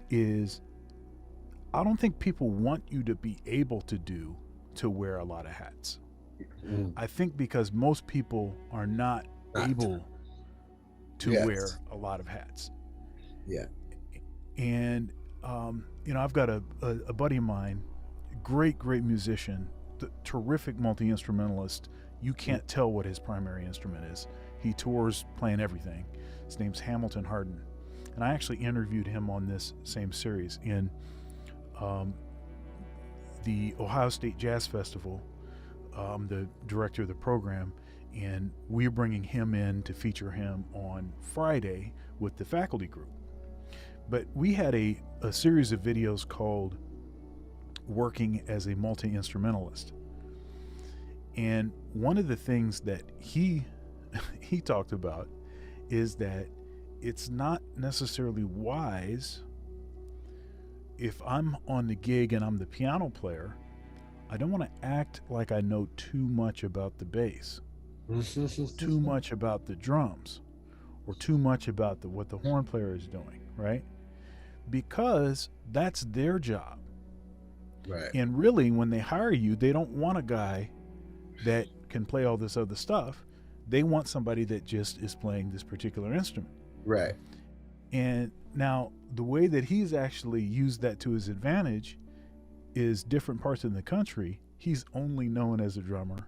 is, I don't think people want you to be able to wear a lot of hats. I think because most people are not able to wear a lot of hats. Yeah. And I've got a buddy of mine, great musician, terrific multi-instrumentalist. You can't tell what his primary instrument is. He tours playing everything. His name's Hamilton Harden, and I actually interviewed him on this same series in the Ohio State Jazz Festival. I'm the director of the program, and we're bringing him in to feature him on Friday with the faculty group. But we had a series of videos called Working as a Multi-Instrumentalist. And one of the things that he talked about is that it's not necessarily wise, if I'm on the gig and I'm the piano player, I don't want to act like I know too much about the bass, or too much about the drums, or too much about what the horn player is doing, right? Because that's their job. Right. And really, when they hire you, they don't want a guy that can play all this other stuff. They want somebody that just is playing this particular instrument. Right. And now, the way that he's actually used that to his advantage is different parts in the country. He's only known as a drummer,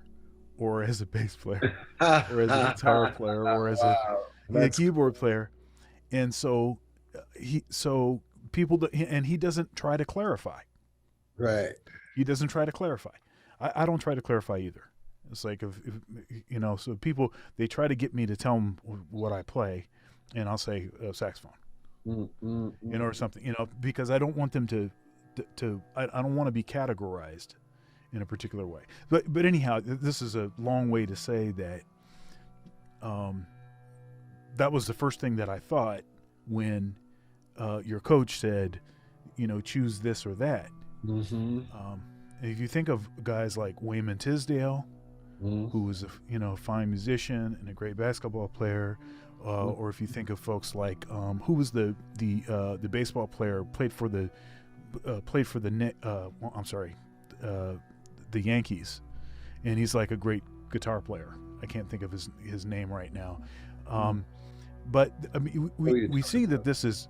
or as a bass player, or as a guitar player, or as a Wow. keyboard player. And so he doesn't try to clarify. Right. He doesn't try to clarify. I don't try to clarify either. It's like, if so people, they try to get me to tell them what I play, and I'll say saxophone, or something, because I don't want them to I don't want to be categorized in a particular way. But anyhow, this is a long way to say that that was the first thing that I thought when your coach said, choose this or that. If you think of guys like Wayman Tisdale, who was a fine musician and a great basketball player, or if you think of folks like who was the baseball player, played for the Yankees, and he's like a great guitar player. I can't think of his name right now, but I mean we see that this is,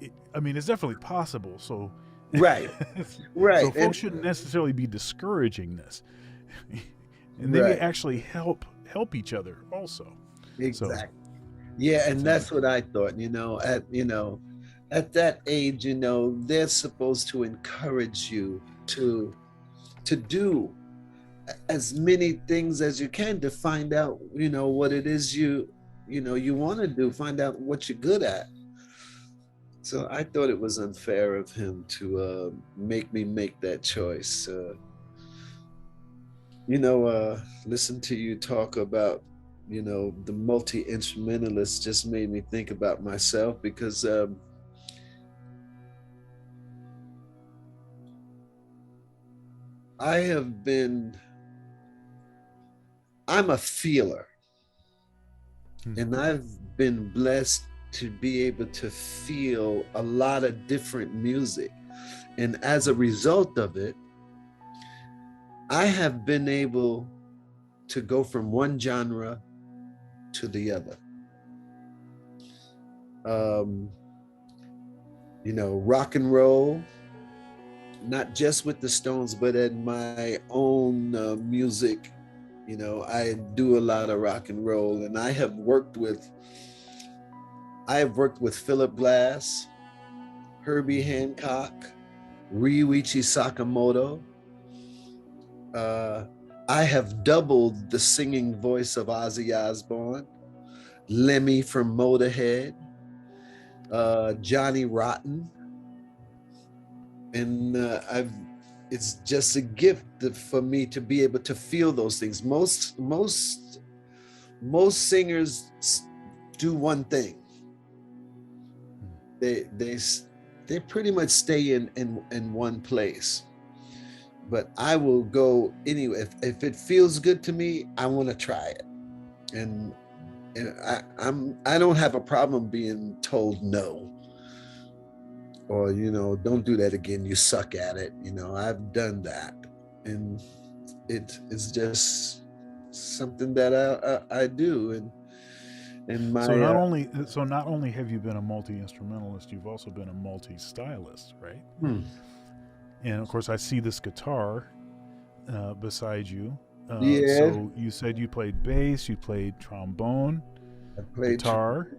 it's definitely possible. So right. So folks shouldn't necessarily be discouraging this, and they may actually help each other also. Exactly. So, yeah, and that's what I thought. At that age, they're supposed to encourage you to do as many things as you can to find out, what it is you want to do, find out what you're good at. So I thought it was unfair of him to make me make that choice. Listen to you talk about, the multi-instrumentalist just made me think about myself, because I'm a feeler, and I've been blessed to be able to feel a lot of different music. And as a result of it, I have been able to go from one genre to the other. Rock and roll, not just with the Stones, but in my own music. I do a lot of rock and roll, and I have worked with Philip Glass, Herbie Hancock, Ryuichi Sakamoto. I have doubled the singing voice of Ozzy Osbourne, Lemmy from Motorhead, Johnny Rotten, and it's just a gift for me to be able to feel those things. Most singers do one thing. They pretty much stay in one place. But I will go anyway. If it feels good to me, I want to try it. And I don't have a problem being told no, or don't do that again, you suck at it. I've done that, and it's just something that I do. And my so not only have you been a multi-instrumentalist, you've also been a multi-stylist, right? And of course, I see this guitar beside you. Yeah. So you said you played bass, you played trombone, I played guitar,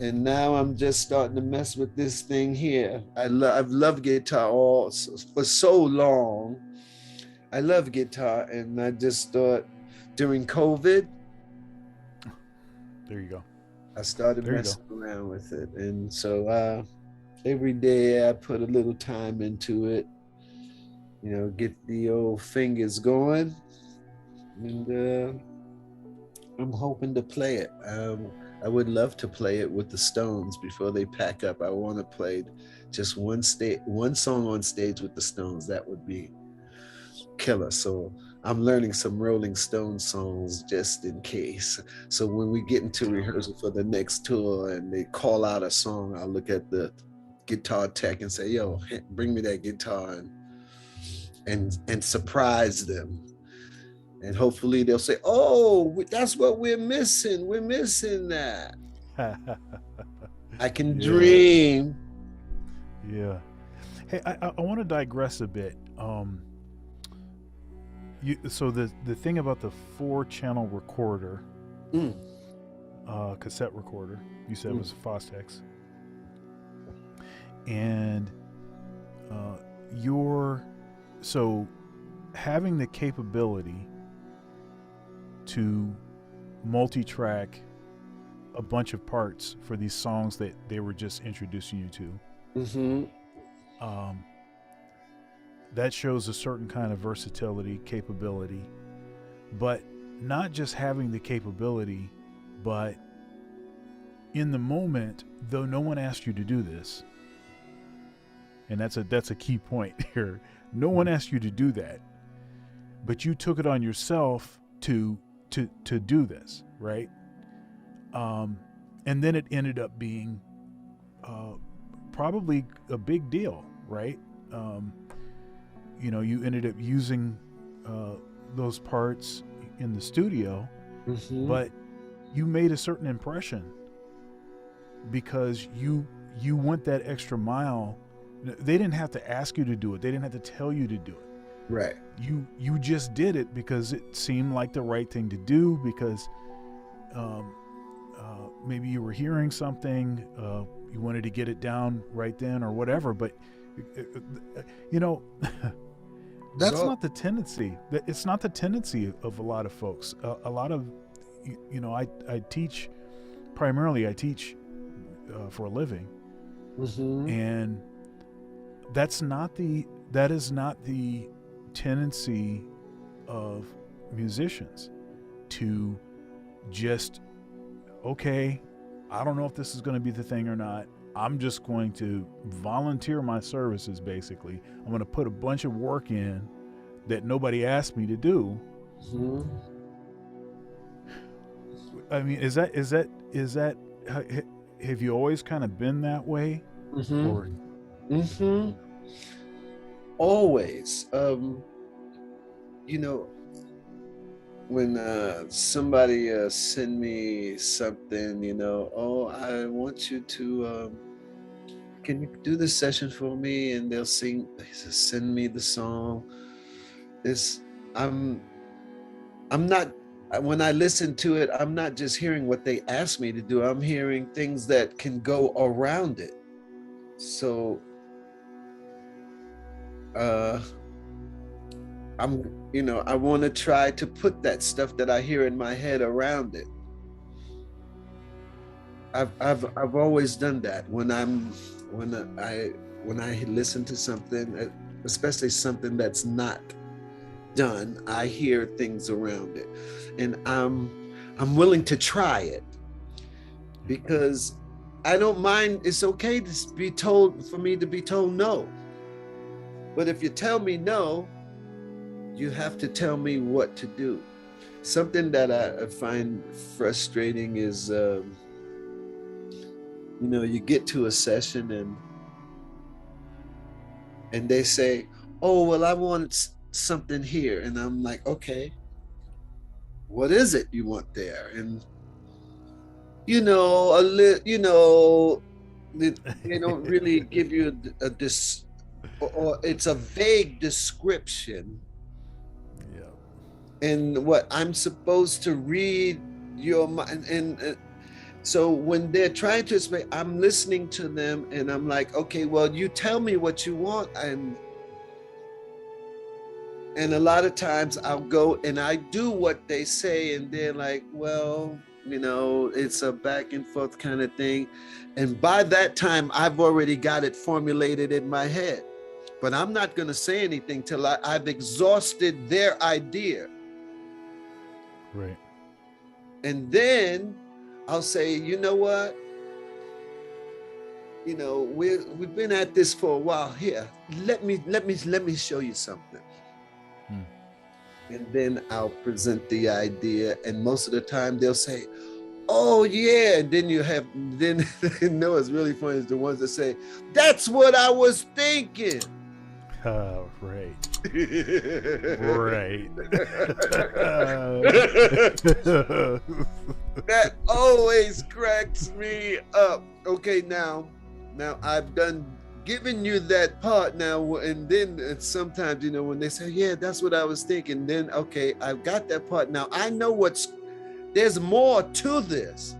and now I'm just starting to mess with this thing here. I've loved guitar for so long. I love guitar, and I just thought during COVID, there you go, I started messing around with it, and so every day I put a little time into it. Get the old fingers going, and I'm hoping to play it. I would love to play it with the Stones before they pack up. I want to play just one song on stage with the Stones. That would be killer. So I'm learning some Rolling Stone songs just in case. So when we get into rehearsal for the next tour and they call out a song, I'll look at the guitar tech and say, "Yo, bring me that guitar," and surprise them. And hopefully they'll say, "Oh, that's what we're missing. We're missing that." I can dream. Yeah. Hey, I want to digress a bit. So the thing about the 4-channel recorder, cassette recorder, you said was a Fostex, and so having the capability to multi-track a bunch of parts for these songs that they were just introducing you to. That shows a certain kind of versatility, capability, but not just having the capability, but in the moment, though no one asked you to do this, and that's a key point here. No one asked you to do that, but you took it on yourself to do this, right? And then it ended up being probably a big deal, right? You ended up using those parts in the studio, but you made a certain impression because you went that extra mile. They didn't have to ask you to do it. They didn't have to tell you to do it. Right. You just did it because it seemed like the right thing to do, because maybe you were hearing something, you wanted to get it down right then or whatever, but that's not the tendency. It's not the tendency of a lot of folks. A lot of, I teach for a living, and that is not the tendency of musicians to just, okay, I don't know if this is going to be the thing or not. I'm just going to volunteer my services, basically. I'm going to put a bunch of work in that nobody asked me to do. I mean, is that have you always kind of been that way? Or always. When somebody send me something, oh, I want you to can you do this session for me? And they'll send me the song. I'm not, when I listen to it, I'm not just hearing what they asked me to do. I'm hearing things that can go around it. So I want to try to put that stuff that I hear in my head around it. I've always done that when I listen to something, especially something that's not done, I hear things around it, and I'm willing to try it because I don't mind. It's okay for me to be told no, but if you tell me no, you have to tell me what to do. Something that I find frustrating is, you get to a session and they say, "Oh, well, I want something here," and I'm like, "Okay, what is it you want there?" And they don't really give you or it's a vague description. And what I'm supposed to read your mind, and so when they're trying to explain, I'm listening to them, and I'm like, okay, well, you tell me what you want, and a lot of times I'll go and I do what they say, and they're like, well, it's a back and forth kind of thing, and by that time I've already got it formulated in my head, but I'm not going to say anything till I've exhausted their idea. Right. And then I'll say, you know what? We've been at this for a while. Here, let me show you something. and then I'll present the idea, and most of the time they'll say, "Oh yeah," and then no, it's really funny is the ones that say, "That's what I was thinking." Oh, right. Right. That always cracks me up. Okay, now I've done given you that part now, and then sometimes when they say, "Yeah, that's what I was thinking," then okay, I've got that part. Now I know there's more to this,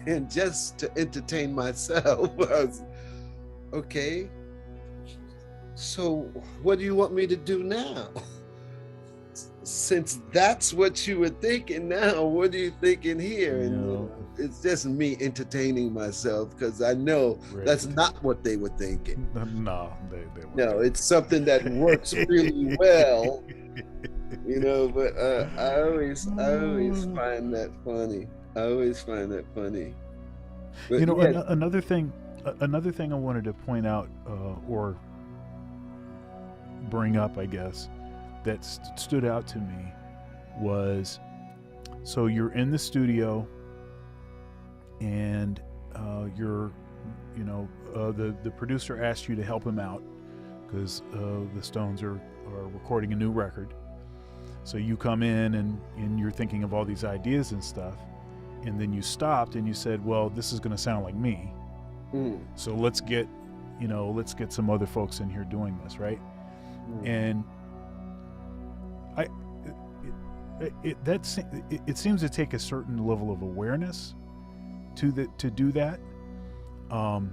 and just to entertain myself, I was, okay. So what do you want me to do now? Since that's what you were thinking now, what are you thinking here? And it's just me entertaining myself because I know that's not what they were thinking. No, no, it's something that works really well, but I always find that funny. But another thing I wanted to point out or bring up, I guess, that stood out to me was, so you're in the studio and the producer asked you to help him out because the Stones are recording a new record. So you come in and you're thinking of all these ideas and stuff, and then you stopped and you said, well, this is going to sound like me. So let's get some other folks in here doing this, right? And it seems to take a certain level of awareness to do that, and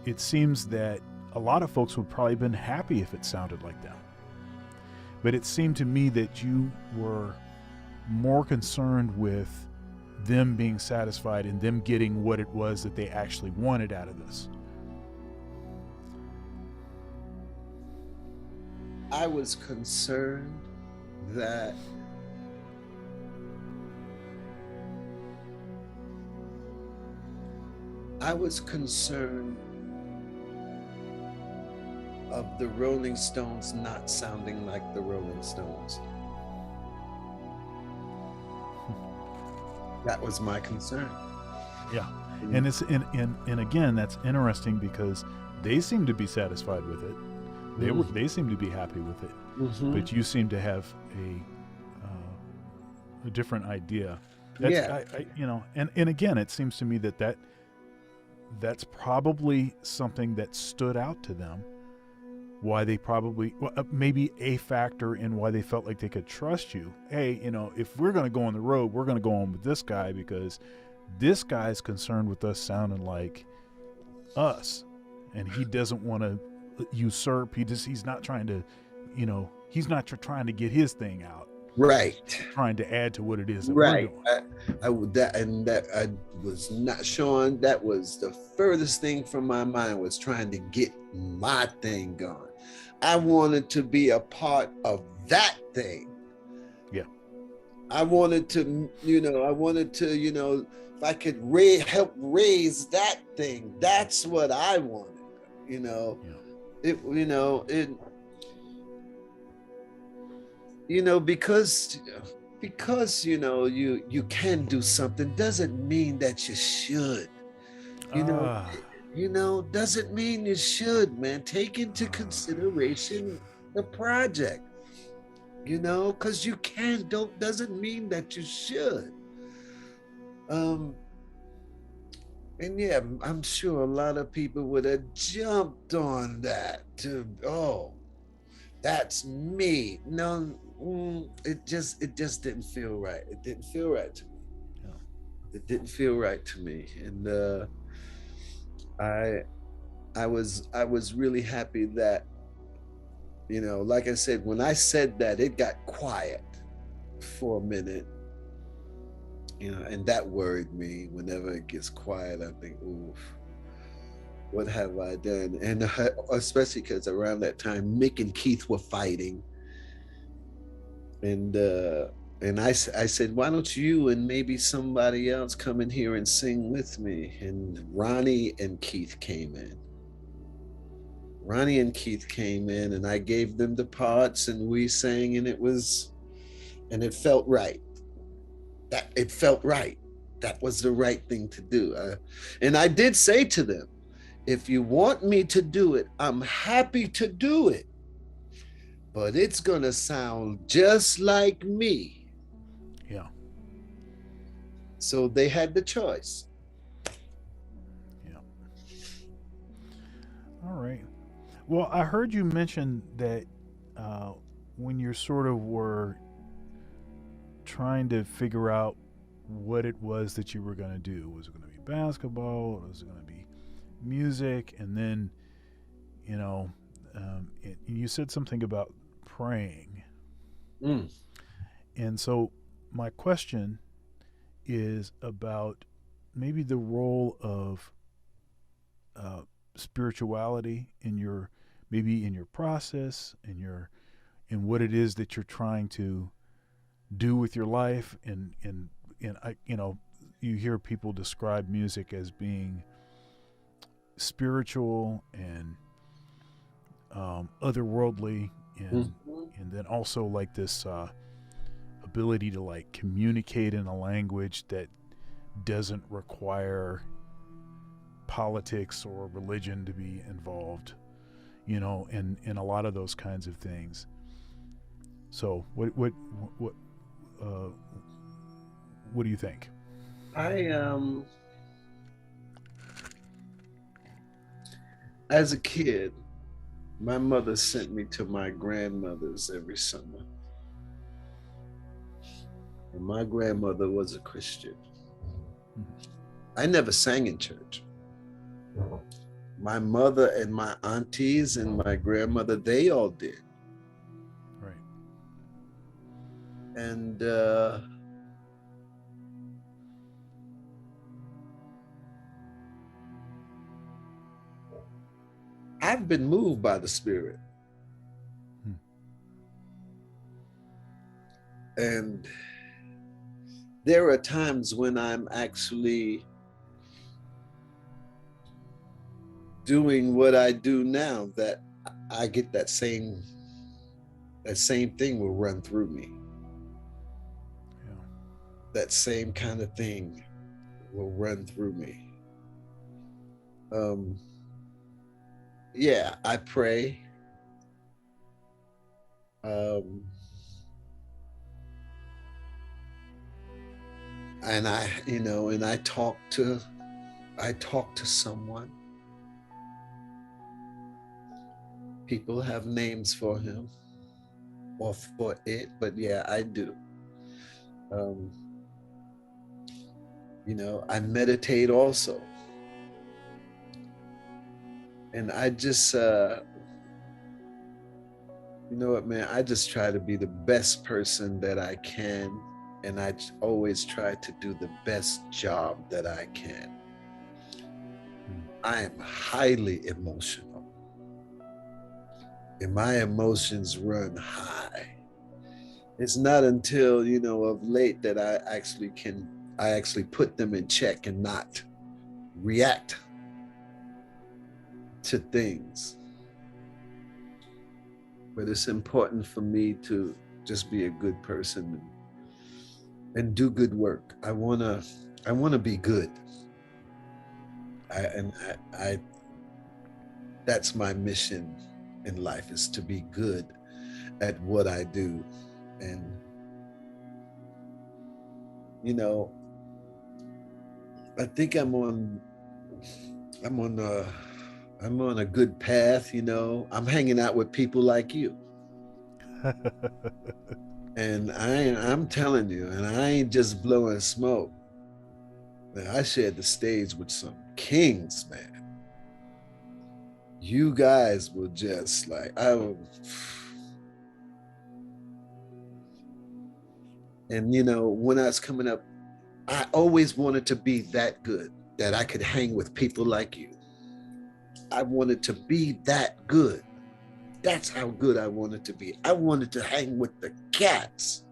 it seems that a lot of folks would probably have been happy if it sounded like them, but it seemed to me that you were more concerned with them being satisfied and them getting what it was that they actually wanted out of this. I was concerned that of the Rolling Stones not sounding like the Rolling Stones. That was my concern. Yeah. And it's and again, that's interesting because they seem to be satisfied with it. They seem to be happy with it, but you seem to have a different idea. And again, it seems to me that's probably something that stood out to them. Why they probably maybe a factor in why they felt like they could trust you. Hey, if we're going to go on the road, we're going to go on with this guy because this guy's concerned with us sounding like us, and he doesn't want to usurp. He's not trying to, he's not trying to get his thing out. Right. Trying to add to what it is that we're doing. I was not, Sean, that was the furthest thing from my mind, was trying to get my thing going. I wanted to be a part of that thing. Yeah. I wanted to, if I could help raise that thing, that's what I wanted, Yeah. because you can do something doesn't mean that you should. Doesn't mean you should, man. Take into consideration the project. Because you can, doesn't mean that you should. And yeah, I'm sure a lot of people would have jumped on that that's me. No, it just didn't feel right. It didn't feel right to me. Yeah. It didn't feel right to me. And I was really happy that, like I said, when I said that, it got quiet for a minute. And that worried me. Whenever it gets quiet, I think, oof, what have I done? And especially because around that time, Mick and Keith were fighting. And I said, why don't you and maybe somebody else come in here and sing with me? And Ronnie and Keith came in. Ronnie and Keith came in, and I gave them the parts, and we sang, and it felt right. That it felt right. That was the right thing to do. And I did say to them, if you want me to do it, I'm happy to do it, but it's gonna sound just like me. Yeah. So they had the choice. Yeah. All right. Well, I heard you mention that when you sort of were trying to figure out what it was that you were going to do, was it going to be basketball? Was it going to be music? And then, you know, you said something about praying. Mm. And so my question is about maybe the role of uh, spirituality in your, maybe in your process, in what it is that you're trying to do with your life. And I, you hear people describe music as being spiritual and otherworldly, and Mm-hmm. and then also like this ability to like communicate in a language that doesn't require politics or religion to be involved, and a lot of those kinds of things. So what uh, what do you think? I as a kid, my mother sent me to my grandmother's every summer. And my grandmother was a Christian. Mhm. I never sang in church. My mother and my aunties and my grandmother, they all did. Right. And I've been moved by the Spirit. Hmm. And there are times when I'm actually doing what I do now that I get that same thing will run through me. Yeah. That same kind of thing will run through me. Um, yeah, I pray. Um, and I talk to someone. People have names for him or for it, but yeah, I do. Um, I meditate also. And I just you know what, man, I just try to be the best person that I can, and always try to do the best job that I can. Hmm. I am highly emotional, and my emotions run high. It's not until, of late that I actually put them in check and not react to things. But it's important for me to just be a good person and do good work. I wanna be good. I that's my mission in life, is to be good at what I do. And you know, I think I'm on a I'm on a good path. I'm hanging out with people like you. And I'm telling you, and I ain't just blowing smoke. Man, I shared the stage with some kings, man. You guys were just like, and when I was coming up, I always wanted to be that good that I could hang with people like you. I wanted to be that good. That's how good I wanted to be. I wanted to hang with the cats.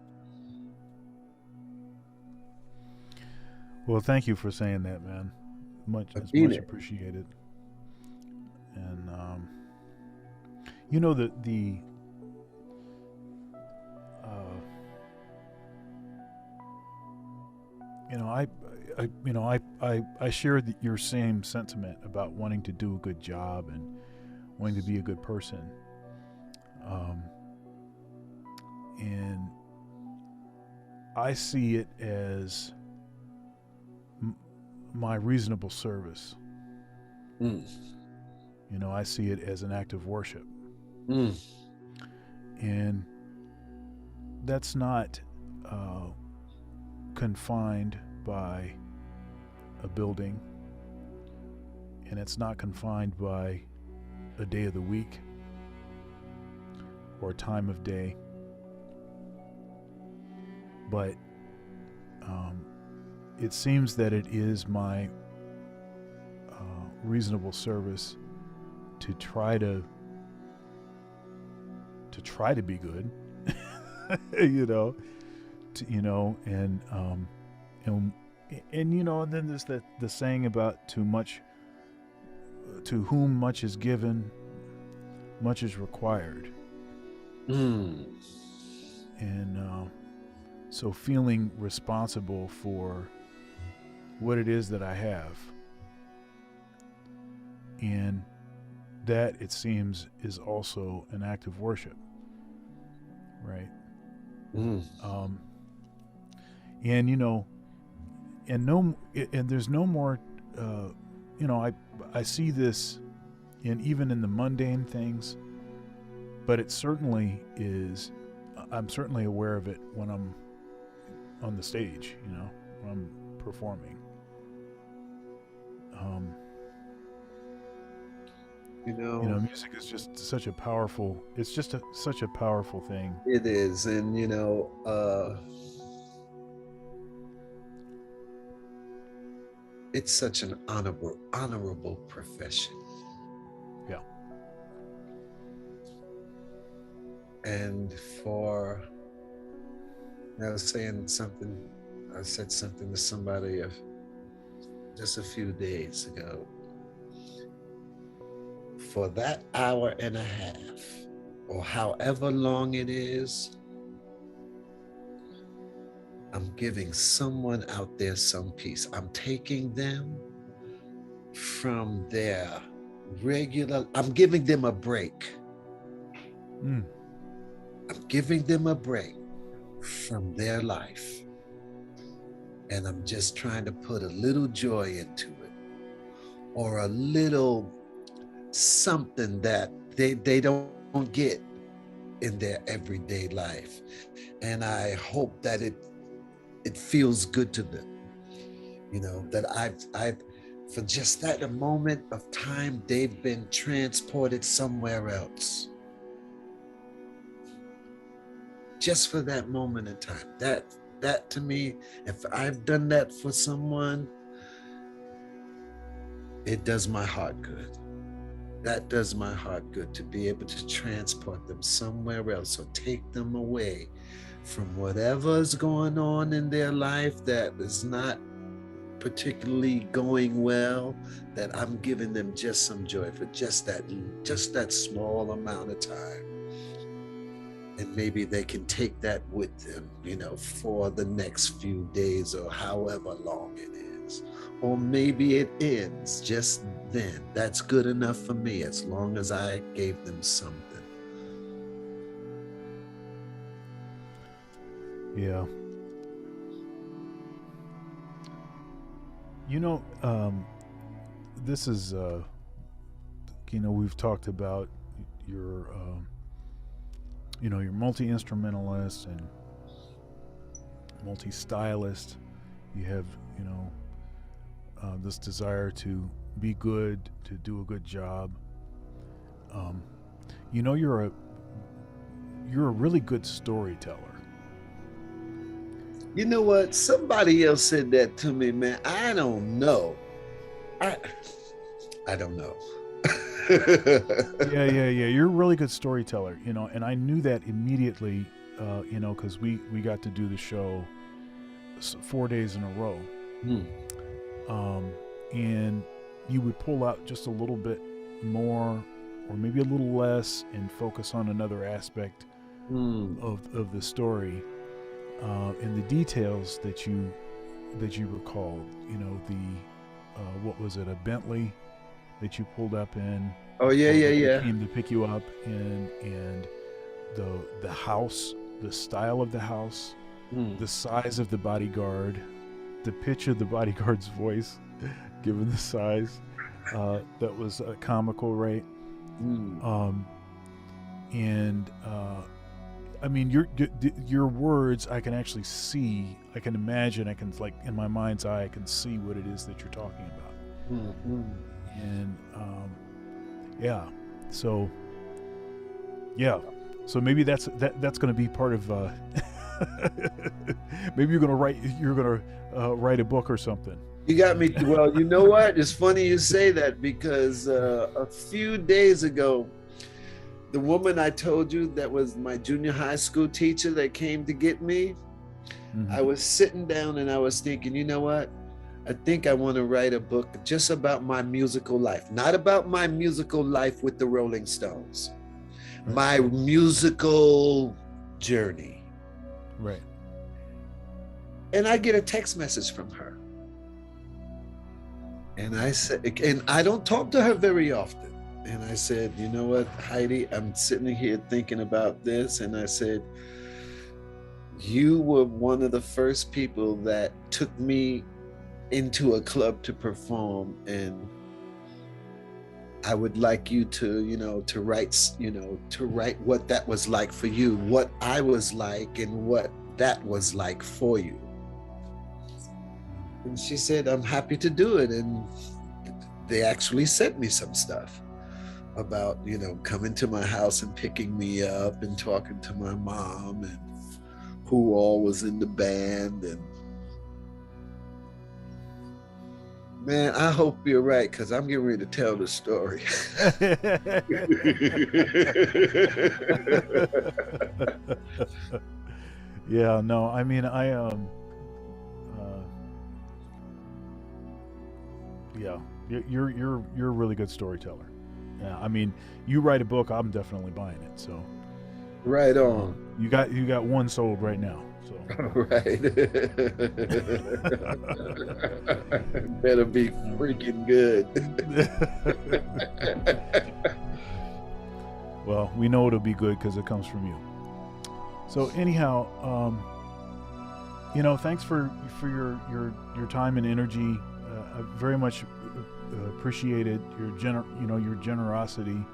Well, thank you for saying that, man. It's Be much there. appreciated. And You know, the uh, you know, I share your same sentiment about wanting to do a good job and wanting to be a good person. Um, and I see it as my reasonable service. Mm. You know, I see it as an act of worship. Mm. And that's not confined by a building, and it's not confined by a day of the week or a time of day, but it seems that it is my reasonable service to try to be good. you know and and then there's the saying about too much, to whom much is given, much is required. Mm. And so feeling responsible for what it is that I have, and that, it seems, is also an act of worship, right? Mm. And and there's no more. I see this even in the mundane things, but it certainly is. I'm certainly aware of it when I'm on the stage. When I'm performing. Music is just such a powerful. It's just such a powerful thing. It is, and it's such an honorable profession. Yeah. And I said something to somebody just a few days ago. For that hour and a half, or however long it is, I'm giving someone out there some peace. I'm taking them from their I'm giving them a break. Mm. I'm giving them a break from their life. And I'm just trying to put a little joy into it, or a little something that they don't get in their everyday life. And I hope that it feels good to them. That I've for just that a moment of time, they've been transported somewhere else. Just for that moment in time. That to me, if I've done that for someone, it does my heart good. That does my heart good, to be able to transport them somewhere else, or take them away from whatever's going on in their life that is not particularly going well, that I'm giving them just some joy for just that small amount of time. And maybe they can take that with them, for the next few days, or however long it is. Or maybe it ends just then. That's good enough for me, as long as I gave them something. Yeah. This is, we've talked about your, your multi-instrumentalist and multi-stylist. You have, this desire to be good, to do a good job. You're a really good storyteller. You know what? Somebody else said that to me, man. I don't know. I don't know. Yeah. You're a really good storyteller, and I knew that immediately, because we got to do the show 4 days in a row. And you would pull out just a little bit more or maybe a little less, and focus on another aspect Mm. of the story, and the details that you recalled. You know, the what was it, a Bentley that you pulled up in, Oh yeah, or yeah, that yeah. came to pick you up, and the house, the style of the house, Mm. the size of the bodyguard, the pitch of the bodyguard's voice, given the size, that was comical, right? Mm. Um, and I mean, your words, I can actually see, I can imagine, I can, like, in my mind's eye, I can see what it is that you're talking about. Mm. Mm. And yeah, so yeah, so maybe that's going to be part of. Maybe you're going to write a book or something. You got me. Well, you know what? It's funny you say that, because a few days ago, the woman I told you that was my junior high school teacher that came to get me, Mm-hmm. I was sitting down and I was thinking, you know what? I think I want to write a book just about my musical life, not about my musical life with the Rolling Stones, Right. my musical journey. Right. And I get a text message from her. And I said, and I don't talk to her very often. And I said, you know what, Heidi, I'm sitting here thinking about this. And I said, you were one of the first people that took me into a club to perform. And I would like you to, to write what that was like for you, what I was like, and what that was like for you. And she said, I'm happy to do it. And they actually sent me some stuff about, coming to my house and picking me up and talking to my mom and who all was in the band. And man, I hope you're right, because I'm getting ready to tell the story. Yeah, no, I mean, yeah, you're a really good storyteller. Yeah, I mean, you write a book, I'm definitely buying it. So right on. You got one sold right now. So right. Better be freaking good. Well, we know it'll be good because it comes from you. So anyhow, thanks for your time and energy. I very much appreciated your generosity.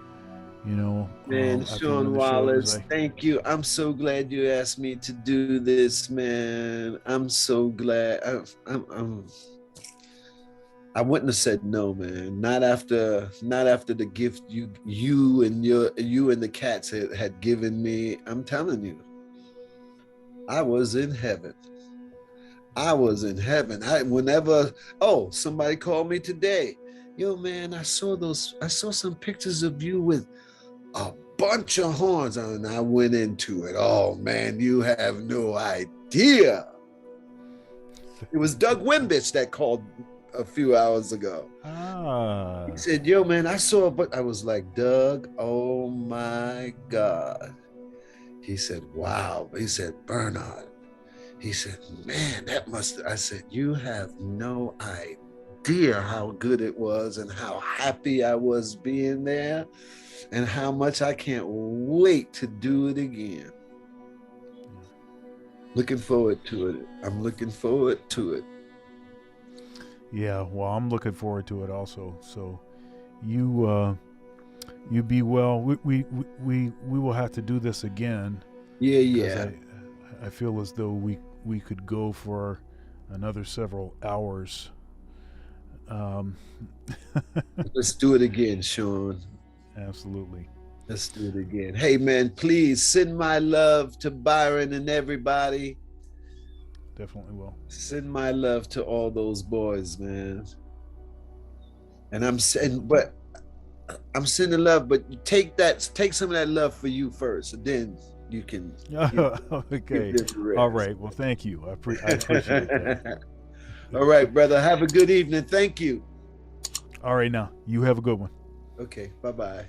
Man, Sean Wallace, thank you. I'm so glad you asked me to do this, man. I'm so glad. I wouldn't have said no, man. Not after the gift you and the cats had given me. I'm telling you, I was in heaven. Somebody called me today. Yo, man, I saw some pictures of you with a bunch of horns, and I went into it. Oh man, you have no idea. It was Doug Wimbich that called a few hours ago. He said, yo, man, I saw it, but I was like, Doug, oh my God. He said, wow. He said, Bernard. He said, man, I said, you have no idea how good it was and how happy I was being there and how much I can't wait to do it again. Looking forward to it. I'm looking forward to it. Yeah, well, I'm looking forward to it also. So you be well. We will have to do this again. Yeah. I feel as though we could go for another several hours. Let's do it again, Sean. Absolutely. Let's do it again. Hey, man, please send my love to Byron and everybody. Definitely will. Send my love to all those boys, man. And I'm sending love, but take some of that love for you first, and then you can. Okay. All right. Well, thank you. I appreciate that. All right, brother. Have a good evening. Thank you. All right, now you have a good one. Okay. Bye-bye.